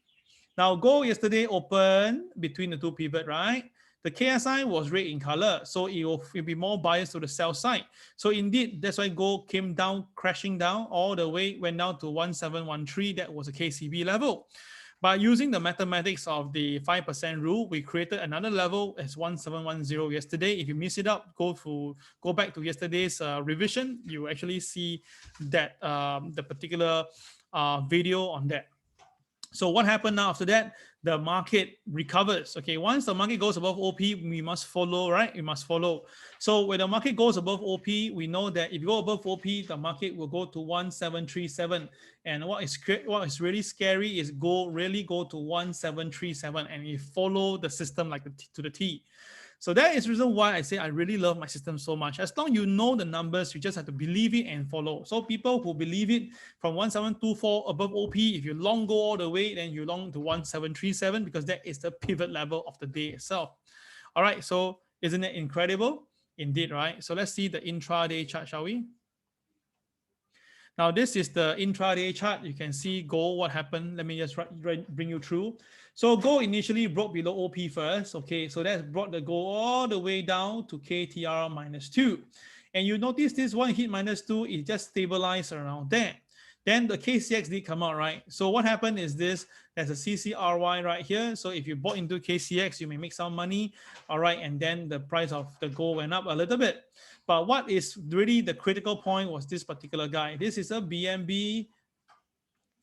Now, gold yesterday opened between the two pivot, right? The KSI was red in color, so it will be more biased to the sell side. So indeed, that's why gold came down, crashing down all the way, went down to 1713. That was a KCB level. But using the mathematics of the 5% rule, we created another level as 1710 yesterday. If you miss it up, go back to yesterday's revision. You actually see that the particular video on that. So what happened now after that? The market recovers. Okay, once the market goes above OP, we must follow, right? We must follow. So when the market goes above OP, we know that if you go above OP, the market will go to 1737. And what is really scary is really go to 1737, and we follow the system like to the T. So that is the reason why I say I really love my system so much. As long as you know the numbers, you just have to believe it and follow. So people who believe it from 1724 above OP, if you long go all the way, then you long to 1737 because that is the pivot level of the day itself. All right, so isn't it incredible? Indeed, right? So let's see the intraday chart, shall we? Now, this is the intraday chart. You can see gold, what happened. Let me just bring you through. So gold initially broke below OP first. Okay, so that's brought the gold all the way down to KTR -2. And you notice this one hit -2, it just stabilized around there. Then the KCX did come out, right? So what happened is this, there's a CCRY right here. So if you bought into KCX, you may make some money, all right? And then the price of the gold went up a little bit. But what is really the critical point was this particular guy. This is a BNB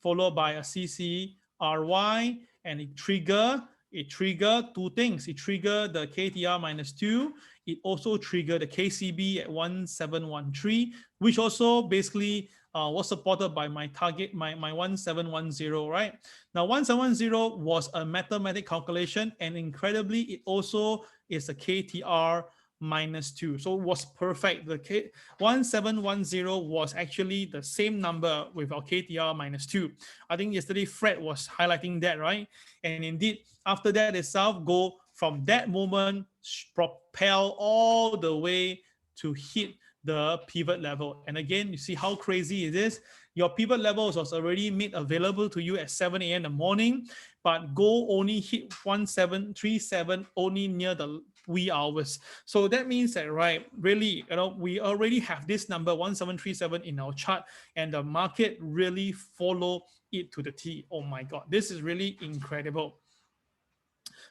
followed by a CCRY, and it triggered two things. It triggered the KTR -2. It also triggered the KCB at 1713, which also basically was supported by my target, my 1710, right? Now 1710 was a mathematical calculation, and incredibly, it also is a KTR -2. So it was perfect. The 1710 was actually the same number with our KTR -2. I think yesterday Fred was highlighting that, right? And indeed, after that itself, go from that moment, propel all the way to hit the pivot level. And again, you see how crazy it is. Your pivot levels was already made available to you at 7 a.m. in the morning, but gold only hit 1737 only near the wee hours. So that means that, right, really, we already have this number 1737 in our chart, and the market really follow it to the T. Oh my God, this is really incredible.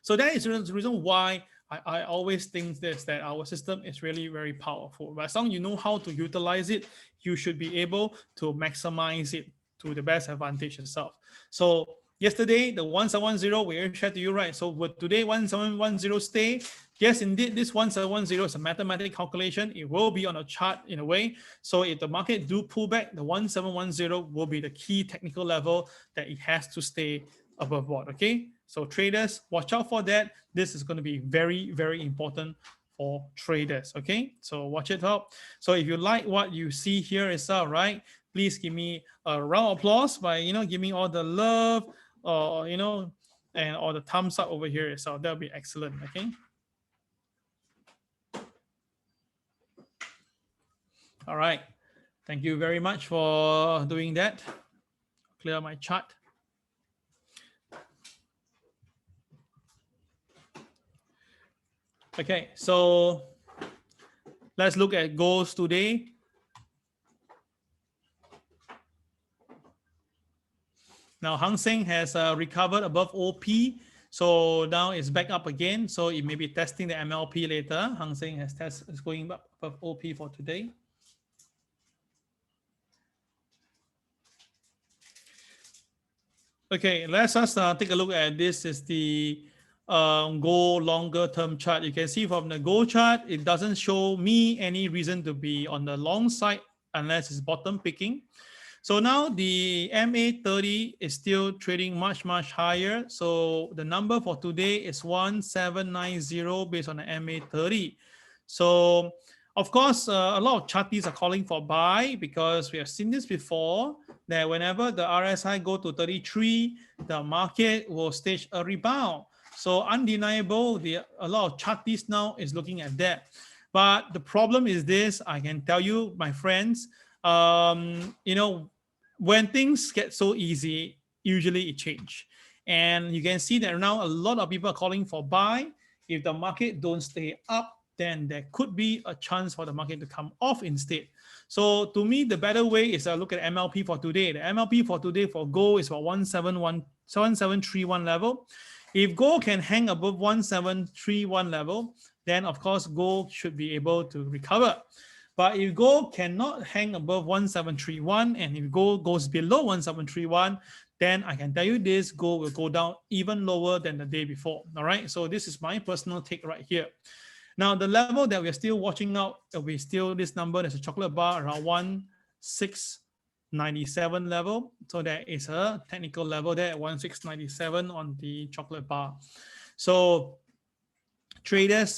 So that is the reason why I always think this, that our system is really very powerful. But as long as you know how to utilize it, you should be able to maximize it to the best advantage itself. So yesterday, the 1710 we shared to you, right? So would today 1710 stay? Yes, indeed, this 1710 is a mathematical calculation. It will be on a chart in a way. So if the market do pull back, the 1710 will be the key technical level that it has to stay above board, okay? So traders, watch out for that. This is going to be very, very important for traders, okay? So watch it out. So if you like what you see here itself, right, please give me a round of applause by, give me all the love, and all the thumbs up over here itself. That'll be excellent, okay? All right. Thank you very much for doing that. Clear my chart. Okay, so let's look at goals today. Now Hang Seng has recovered above OP, so now it's back up again. So it may be testing the MLP later. Hang Seng is going up above OP for today. Okay, let's just take a look at this. Is the gold longer term chart. You can see from the gold chart, it doesn't show me any reason to be on the long side unless it's bottom picking. So now the MA30 is still trading much, much higher. So the number for today is 1790 based on the MA30. So of course, a lot of charties are calling for buy because we have seen this before, that whenever the RSI go to 33, the market will stage a rebound. So undeniable, a lot of charties now is looking at that. But the problem is this, I can tell you, my friends, when things get so easy, usually it change. And you can see that now a lot of people are calling for buy. If the market don't stay up, then there could be a chance for the market to come off instead. So to me, the better way is to look at MLP for today. The MLP for today for gold is for 1731 level. If gold can hang above 1731 level, then of course gold should be able to recover. But if gold cannot hang above 1731, and if gold goes below 1731, then I can tell you this, gold will go down even lower than the day before. All right, so this is my personal take right here. Now, the level that we're still watching out, we still, this number, there's a chocolate bar around 1697 level. So there is a technical level there at 1697 on the chocolate bar. So traders,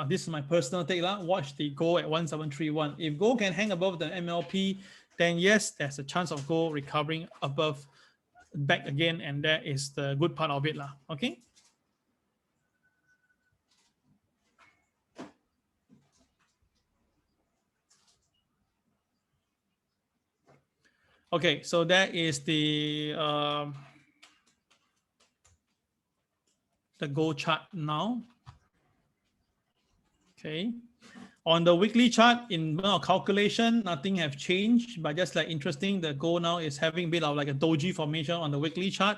this is my personal take, watch the gold at 1731. If gold can hang above the MLP, then yes, there's a chance of gold recovering above, back again, and that is the good part of it, okay? Okay, so that is the gold chart now. Okay. On the weekly chart, in calculation, nothing have changed, but just like interesting, the gold now is having a bit of like a doji formation on the weekly chart.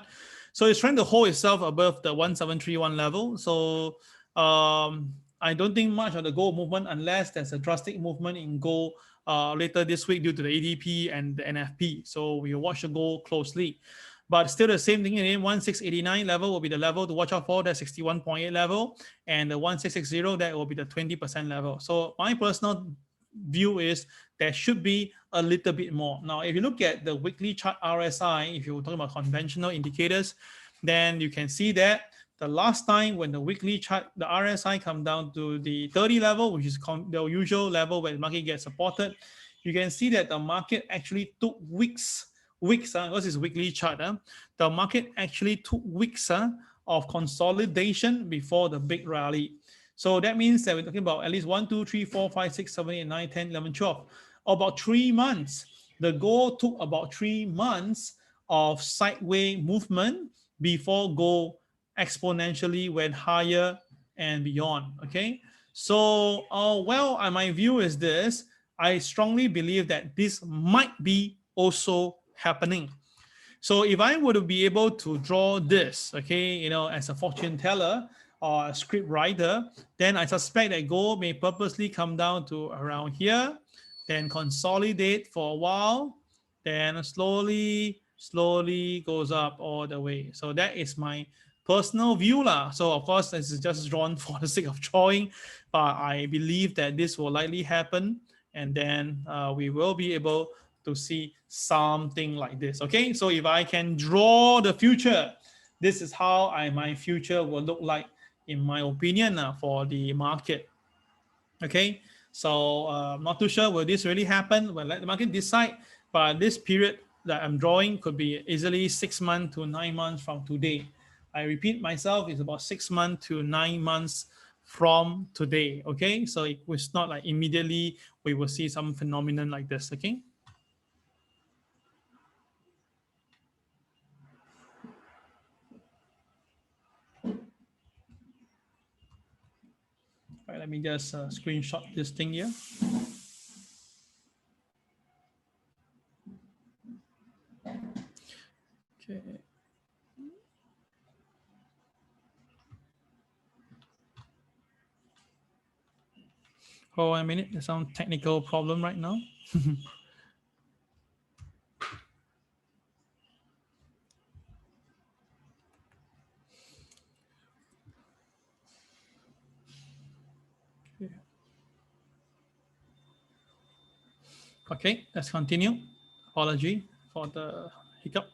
So it's trying to hold itself above the 1731 level. So I don't think much of the gold movement unless there's a drastic movement in gold later this week due to the ADP and the NFP. So we will watch the gold closely. But still the same thing in 1689 level will be the level to watch out for, that 61.8 level, and the 1660, that will be the 20% level. So my personal view is there should be a little bit more. Now, if you look at the weekly chart RSI, if you're talking about conventional indicators, then you can see that the last time when the weekly chart, the RSI come down to the 30 level, which is the usual level where the market gets supported, you can see that the market actually took weeks, because it's weekly chart, the market actually took weeks of consolidation before the big rally. So that means that we're talking about at least 1, 2, 3, 4, 5, 6, 7, 8, 9, 10, 11, 12, about 3 months. The gold took about 3 months of sideways movement before gold exponentially went higher and beyond. Okay, so my view is this. I strongly believe that this might be also happening. So if I were to be able to draw this, okay, as a fortune teller or a script writer, then I suspect that gold may purposely come down to around here, then consolidate for a while, then slowly goes up all the way. So that is my personal view lah. So of course, this is just drawn for the sake of drawing, but I believe that this will likely happen, and then we will be able to see something like this. Okay, so if I can draw the future, this is how my future will look like, in my opinion, for the market. Okay, so I'm not too sure will this really happen. We'll let the market decide, but this period that I'm drawing could be easily 6 months to 9 months from today. I repeat myself, it's about 6 months to 9 months from today. Okay, so it's not like immediately we will see some phenomenon like this. Okay. All right, let me just screenshot this thing here. Okay. Hold on a minute, there's some technical problem right now. Okay, let's continue. Apology for the hiccup.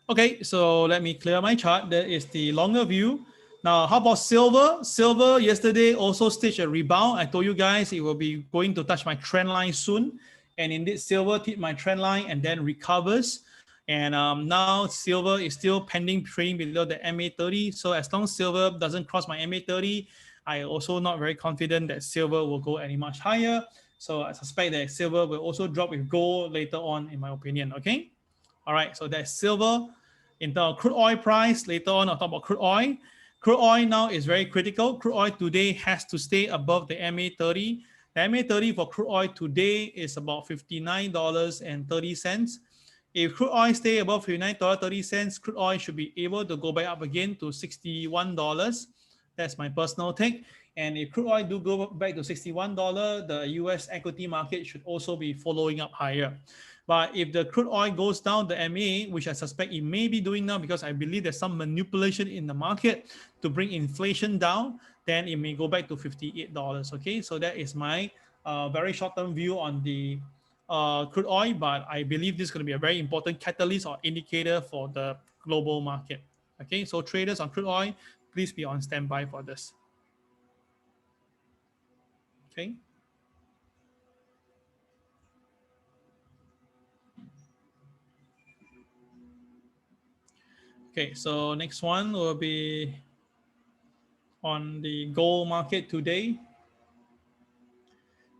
Okay, so let me clear my chart. That is the longer view. Now, how about silver? Silver yesterday also staged a rebound. I told you guys it will be going to touch my trend line soon. And indeed, silver hit my trend line and then recovers. And now silver is still pending trading below the MA30. So as long as silver doesn't cross my MA30, I also not very confident that silver will go any much higher. So I suspect that silver will also drop with gold later on, in my opinion. Okay. All right. So that's silver. In terms of crude oil price, later on I'll talk about crude oil. Crude oil now is very critical. Crude oil today has to stay above the MA30. The MA30 for crude oil today is about $59.30. If crude oil stay above $59.30, crude oil should be able to go back up again to $61. That's my personal take. And if crude oil do go back to $61, the US equity market should also be following up higher. But if the crude oil goes down, the MA, which I suspect it may be doing now because I believe there's some manipulation in the market to bring inflation down, then it may go back to $58. Okay, so that is my very short-term view on the crude oil, but I believe this is going to be a very important catalyst or indicator for the global market. Okay, so traders on crude oil, please be on standby for this. Okay. Okay, so next one will be on the gold market today.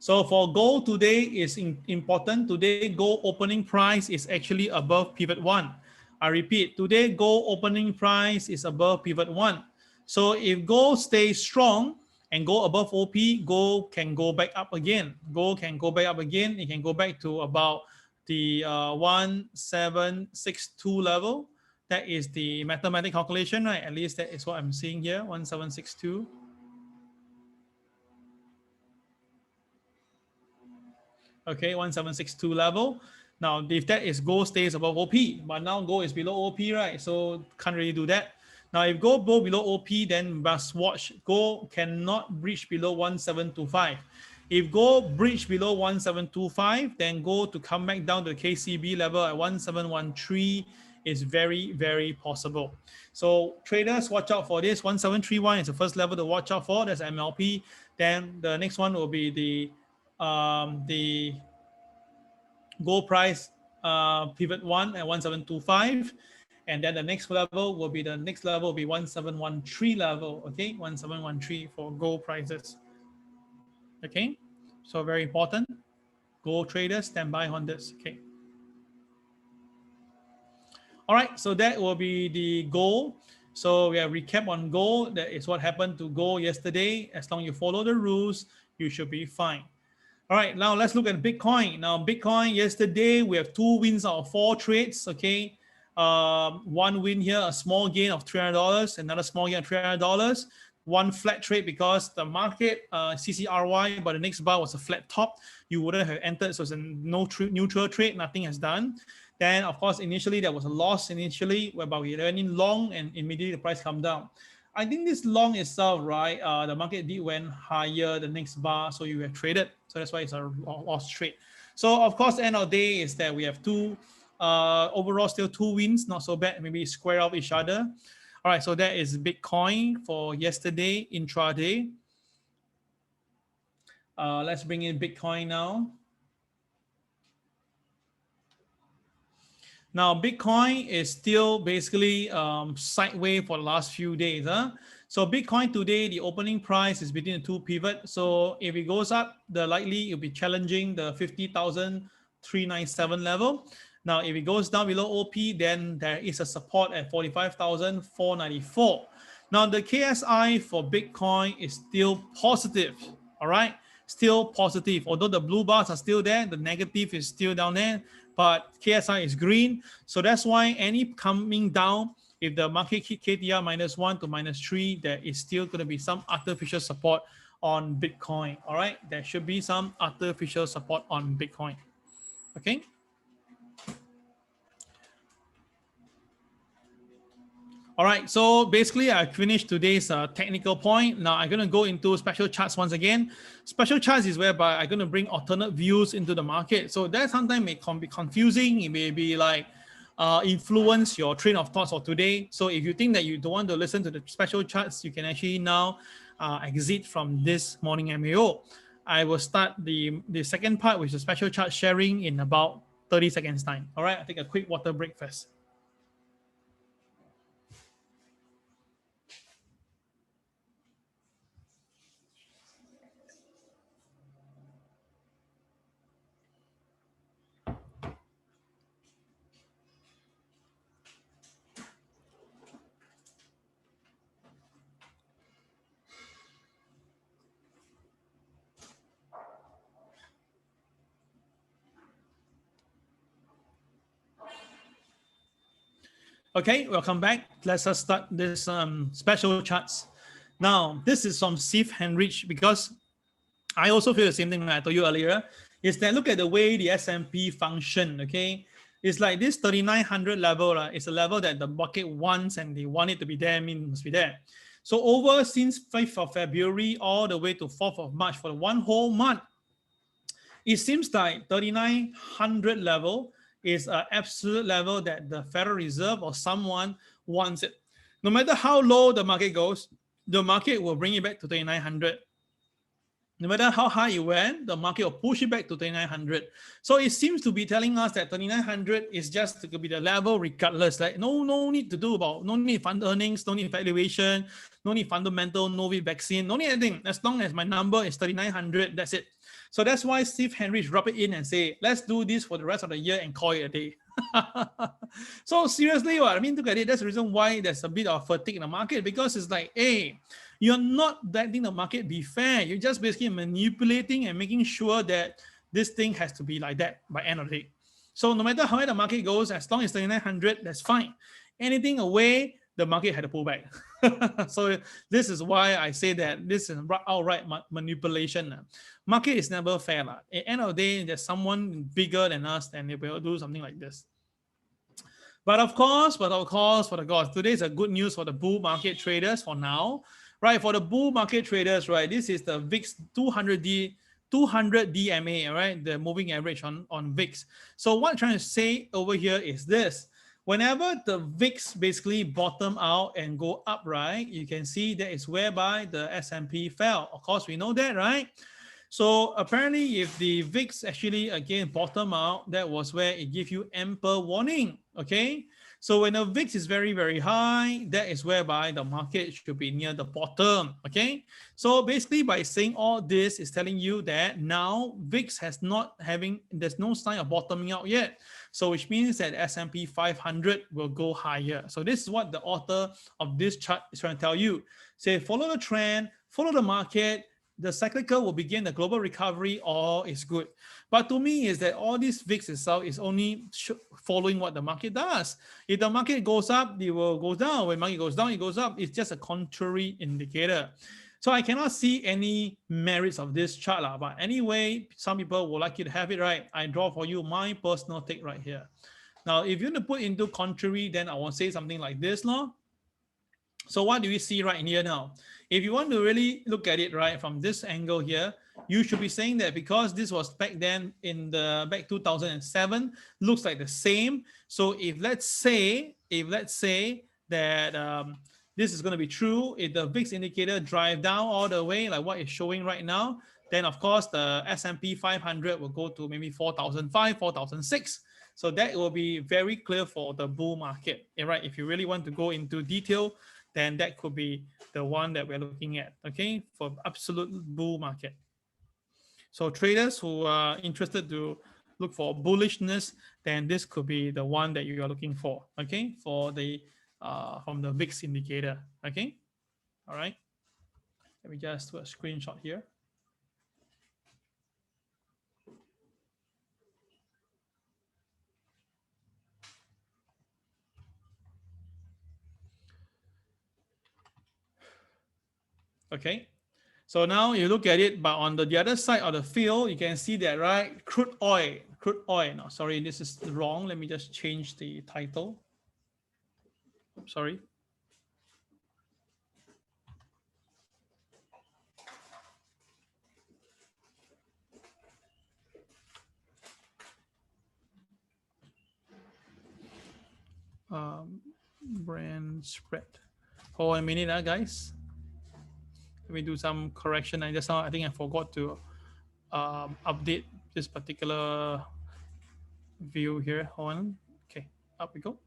So for gold today is important. Today gold opening price is actually above pivot 1. I repeat, today gold opening price is above pivot 1. So if gold stays strong and go above OP, gold can go back up again. Gold can go back up again. It can go back to about the 1762 level. That is the mathematical calculation, right? At least that is what I'm seeing here, 1762. Okay, 1762 level. Now, if that is gold stays above OP, but now gold is below OP, right? So can't really do that. Now, if gold go below OP, then must watch. Gold cannot breach below 1725. If gold breach below 1725, then gold to come back down to the KCB level at 1713 is very, very possible. So traders, watch out for this. 1731 is the first level to watch out for. That's MLP. Then the next one will be the gold price pivot 1 at 1725, and then the next level will be 1713 level. Okay, 1713 for gold prices. Okay, so very important. Gold traders, stand by on this. Okay. All right, so that will be the gold. So we have recap on gold. That is what happened to gold yesterday. As long as you follow the rules, you should be fine. All right, now let's look at Bitcoin. Now, Bitcoin, yesterday, we have 2 wins out of 4 trades, okay? 1 win here, a small gain of $300, another small gain of $300, 1 flat trade because the market, CCRY, but the next bar was a flat top. You wouldn't have entered, so it's a neutral trade, nothing has done. Then, of course, initially, there was a loss initially, whereby we went in long and immediately the price come down. I think this long itself, right? The market did went higher the next bar, so you have traded. So that's why it's a loss trade. So of course, the end of the day is that we have 2, overall still 2 wins, not so bad. Maybe square off each other. All right, so that is Bitcoin for yesterday intraday. Let's bring in Bitcoin now. Now, Bitcoin is still basically sideways for the last few days. So Bitcoin today, the opening price is between the 2 pivots. So if it goes up, the likely it'll be challenging the 50,397 level. Now, if it goes down below OP, then there is a support at 45,494. Now, the KSI for Bitcoin is still positive. All right, still positive. Although the blue bars are still there, the negative is still down there, but KSI is green. So that's why any coming down, if the market hit KTR -1 to -3, there is still going to be some artificial support on Bitcoin. All right, there should be some artificial support on Bitcoin. Okay. All right, so basically I finished today's technical point. Now I'm going to go into special charts once again. Special charts is whereby I'm going to bring alternate views into the market. So that sometimes may be confusing. It may be like influence your train of thoughts for today. So if you think that you don't want to listen to the special charts, you can actually now exit from this morning MAO. I will start the second part, which is special chart sharing, in about 30 seconds time. All right, I'll take a quick water break first. Okay, welcome back. Let's start this special charts. Now, this is from Steve Henrich, because I also feel the same thing that I told you earlier, is that look at the way the S&P function, okay? It's like this 3,900 level is a level that the market wants, and they want it to be there, means it must be there. So over since 5th of February all the way to 4th of March for 1 whole month, it seems like 3,900 level is an absolute level that the Federal Reserve or someone wants it. No matter how low the market goes, the market will bring it back to 3,900. No matter how high it went, the market will push it back to 3,900. So it seems to be telling us that 3,900 is just to be the level regardless. Like no need to do about, no need fund earnings, no need valuation, no need fundamental, no need vaccine, no need anything. As long as my number is 3,900, that's it. So that's why Steve Henry rub it in and say, let's do this for the rest of the year and call it a day. So seriously, I mean, look at it. That's the reason why there's a bit of fatigue in the market, because it's like, hey, you're not letting the market be fair. You're just basically manipulating and making sure that this thing has to be like that by end of the day. So no matter how the market goes, as long as 3900, that's fine. Anything away, the market had to pull back. So this is why I say that this is outright manipulation. Market is never fair. At the end of the day, there's someone bigger than us, and they will do something like this. But of course, today is a good news for the bull market traders for now, right? For the bull market traders, right? This is the VIX 200 DMA, right? The moving average on VIX. So what I'm trying to say over here is this. Whenever the VIX basically bottom out and go up, right? You can see that is whereby the S&P fell. Of course, we know that, right? So apparently, if the VIX actually again bottom out, that was where it gives you ample warning. Okay, so when the VIX is very, very high, that is whereby the market should be near the bottom. Okay, so basically by saying all this is telling you that now VIX there's no sign of bottoming out yet. So which means that S&P 500 will go higher. So this is what the author of this chart is trying to tell you. Say follow the trend, follow the market. The cyclical will begin the global recovery, all is good. But to me is that all this VIX itself is only following what the market does. If the market goes up, it will go down. When market goes down, it goes up. It's just a contrary indicator. So I cannot see any merits of this chart. But anyway, some people would like you to have it, right? I draw for you my personal take right here. Now, if you want to put into contrary, then I will say something like this. So what do we see right in here now? If you want to really look at it right from this angle here, you should be saying that because this was back then in the back 2007, looks like the same. So if let's say that this is going to be true, if the VIX indicator drive down all the way like what it's showing right now, then of course the S&P 500 will go to maybe 4,005, 4,006. So that will be very clear for the bull market, right? If you really want to go into detail, then that could be the one that we're looking at, okay, for absolute bull market. So traders who are interested to look for bullishness, then this could be the one that you are looking for, okay, for the from the VIX indicator, okay. All right, let me just do a screenshot here. Okay, so now you look at it, but on the other side of the field, you can see that, right? Crude oil. No, sorry, this is wrong. Let me just change the title. Sorry. Brent Spread. Hold on a minute, guys. Let me do some correction. I think I forgot to update this particular view here. Hold on. Okay, up we go.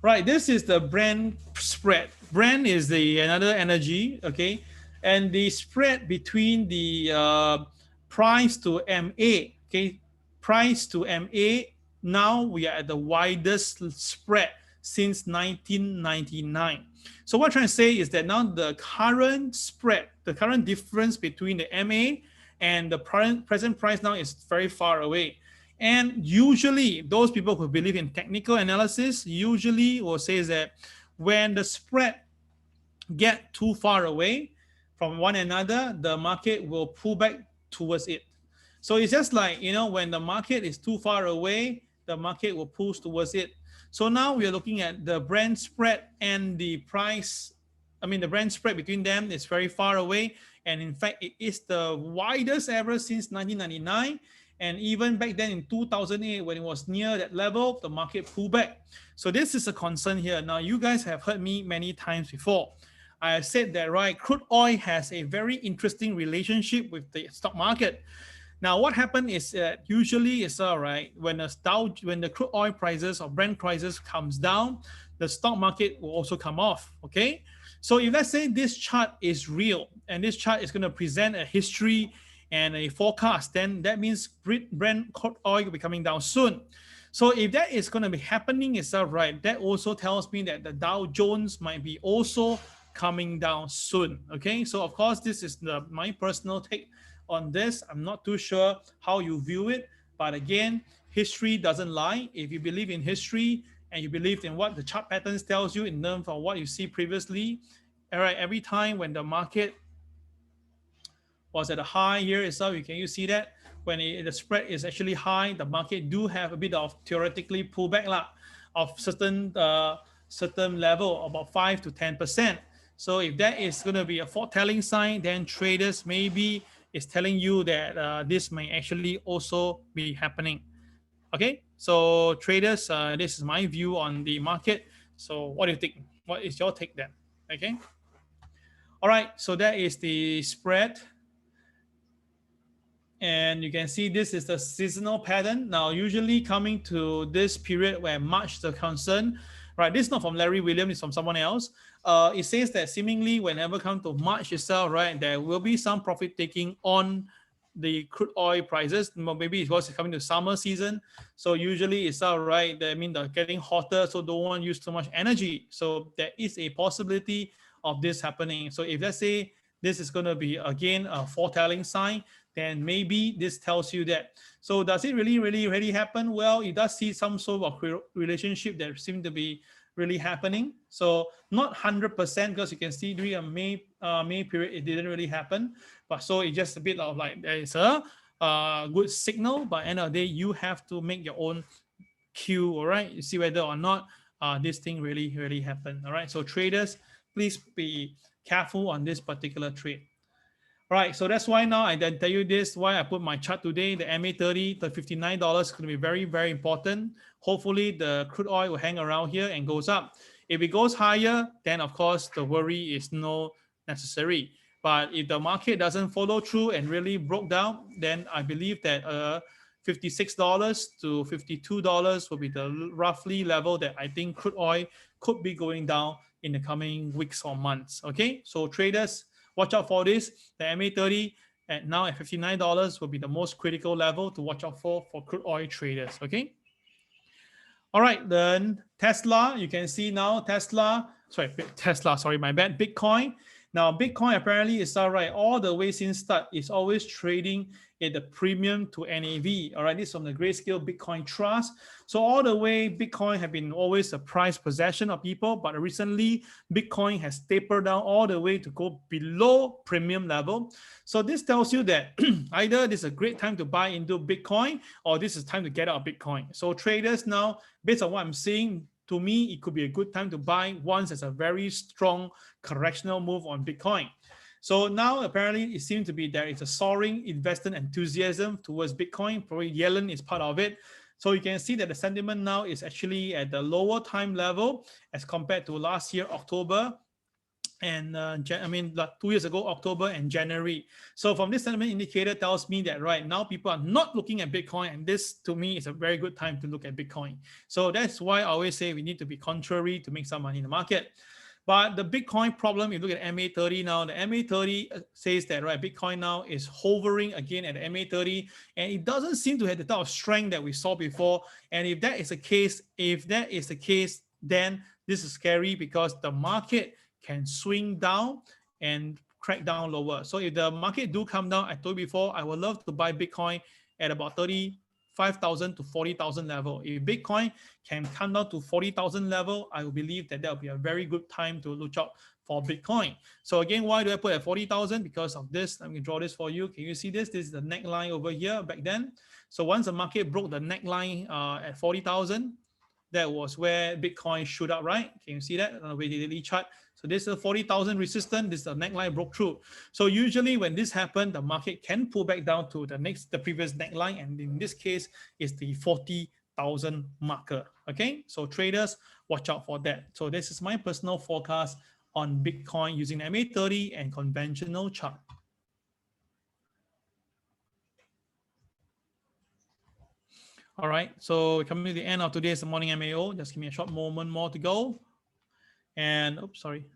Right, this is the Brent spread. Brent is another energy, okay, and the spread between the price to MA, okay, price to MA. Now we are at the widest spread since 1999. So what I'm trying to say is that now the current spread, the current difference between the MA and the present price now is very far away. And usually those people who believe in technical analysis usually will say that when the spread get too far away from one another, the market will pull back towards it. So it's just like, you know, when the market is too far away, the market will push towards it. So now we are looking at the Brent spread and the price. I mean, the Brent spread between them is very far away. And in fact, it is the widest ever since 1999. And even back then in 2008, when it was near that level, the market pulled back. So this is a concern here. Now, you guys have heard me many times before. I have said that, right, crude oil has a very interesting relationship with the stock market. Now, what happened is that usually it's all right when the crude oil prices or Brent prices comes down, the stock market will also come off. Okay, so if let's say this chart is real and this chart is going to present a history and a forecast, then that means Brent crude oil will be coming down soon. So if that is going to be happening itself, right, that also tells me that the Dow Jones might be also coming down soon. Okay, so of course this is my personal take on this. I'm not too sure how you view it, but again, history doesn't lie. If you believe in history and you believe in what the chart patterns tells you in terms of what you see previously, all right, every time when the market was at a high here itself, you see that when the spread is actually high, the market do have a bit of theoretically pullback of certain level, about 5 to 10%. So if that is going to be a foretelling sign, then traders maybe is telling you that this may actually also be happening. Okay, so traders, this is my view on the market. So what do you think? What is your take then? Okay. All right, so that is the spread. And you can see this is the seasonal pattern. Now, usually coming to this period where March is concerned, right? This is not from Larry Williams, it's from someone else. It says that seemingly whenever come to March itself, right, there will be some profit taking on the crude oil prices. Maybe because it's coming to summer season. So usually it's all right. I mean, they're getting hotter, so don't want to use too much energy. So there is a possibility of this happening. So if let's say this is going to be again a foretelling sign, then maybe this tells you that. So does it really happen? Well, it does see some sort of relationship that seems to be really happening. So not 100% because you can see during a May period, it didn't really happen. But so it's just a bit of like there is a good signal, but end of the day, you have to make your own cue, all right? You see whether or not this thing really happened, all right? So traders, please be careful on this particular trade. All right, so that's why now I then tell you this, why I put my chart today, the MA30, the $59 is going to be very important. Hopefully the crude oil will hang around here and goes up. If it goes higher, then of course the worry is no necessary. But if the market doesn't follow through and really broke down, then I believe that $56 to $52 will be the roughly level that I think crude oil could be going down in the coming weeks or months. Okay, so traders, watch out for this. The MA30 now at $59 will be the most critical level to watch out for crude oil traders. Okay. All right, then Tesla, you can see now sorry, my bad, Bitcoin. Now, Bitcoin apparently is all right all the way since start. It's always trading at the premium to NAV. All right, this is from the Grayscale Bitcoin Trust. So all the way, Bitcoin have been always a prized possession of people, but recently, Bitcoin has tapered down all the way to go below premium level. So this tells you that either this is a great time to buy into Bitcoin or this is time to get out of Bitcoin. So traders now, based on what I'm seeing, to me, it could be a good time to buy once there's a very strong correctional move on Bitcoin. So now apparently it seems to be there is a soaring investor enthusiasm towards Bitcoin. Probably Yellen is part of it. So you can see that the sentiment now is actually at the lower time level as compared to last year, October. And like 2 years ago, October and January. So from this sentiment indicator tells me that right now people are not looking at Bitcoin, and this to me is a very good time to look at Bitcoin. So that's why I always say we need to be contrary to make some money in the market. But the Bitcoin problem, you look at MA30 now, the MA30 says that right, Bitcoin now is hovering again at the MA30, and it doesn't seem to have the type of strength that we saw before. And if that is the case, then this is scary because the market can swing down and crack down lower. So if the market do come down, I told you before, I would love to buy Bitcoin at about 35,000 to 40,000 level. If Bitcoin can come down to 40,000 level, I will believe that will be a very good time to look out for Bitcoin. So again, why do I put at 40,000? Because of this. Let me draw this for you. Can you see this? This is the neckline over here back then. So once the market broke the neckline at 40,000, that was where Bitcoin shoot up, right? Can you see that on the daily chart? So this is a 40,000 resistance. This is the neckline broke through. So usually when this happens, the market can pull back down to the previous neckline. And in this case, it's the 40,000 marker. Okay, so traders, watch out for that. So this is my personal forecast on Bitcoin using MA30 and conventional chart. All right, so coming to the end of today's morning MAO. Just give me a short moment more to go. And oops, sorry.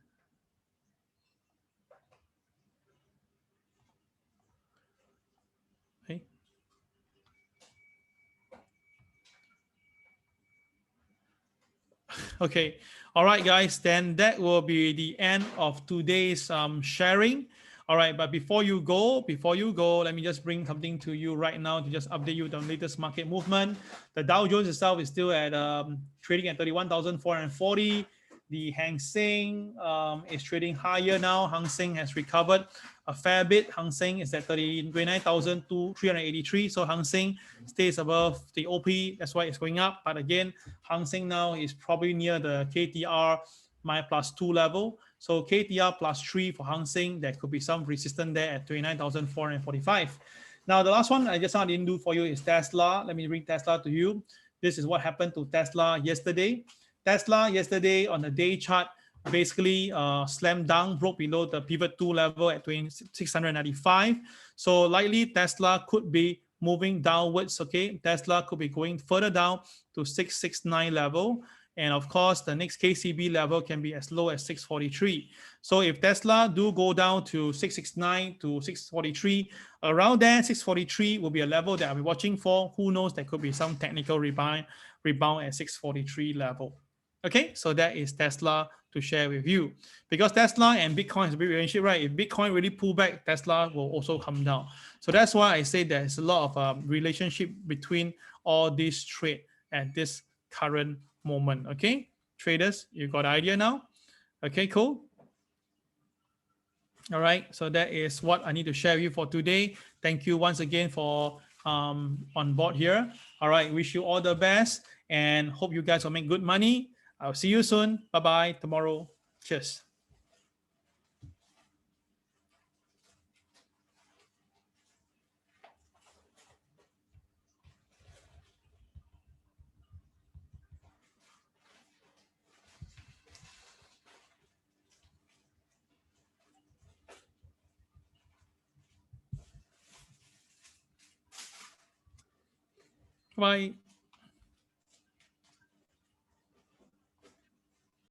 Okay. All right, guys. Then that will be the end of today's sharing. All right. But before you go, let me just bring something to you right now to just update you the latest market movement. The Dow Jones itself is still at trading at 31,440. The Hang Seng is trading higher now. Hang Seng has recovered a fair bit. Hang Seng is at 39,383. So Hang Seng stays above the OP. That's why it's going up. But again, Hang Seng now is probably near the KTR my +2 level. So KTR +3 for Hang Seng, there could be some resistance there at 29,445. Now, the last one I just didn't do for you is Tesla. Let me bring Tesla to you. This is what happened to Tesla yesterday. Tesla yesterday on the day chart basically slammed down, broke below the pivot 2 level at 695. So likely Tesla could be moving downwards. Okay, Tesla could be going further down to 669 level. And of course, the next KCB level can be as low as 643. So if Tesla do go down to 669 to 643, around there, 643 will be a level that I'll be watching for. Who knows, there could be some technical rebound at 643 level. Okay, so that is Tesla to share with you. Because Tesla and Bitcoin is a big relationship, right? If Bitcoin really pull back, Tesla will also come down. So that's why I say there's a lot of relationship between all these trade at this current moment. Okay, traders, you got the idea now? Okay, cool. All right, so that is what I need to share with you for today. Thank you once again for on board here. All right, wish you all the best and hope you guys will make good money. I'll see you soon. Bye-bye tomorrow. Cheers. Bye.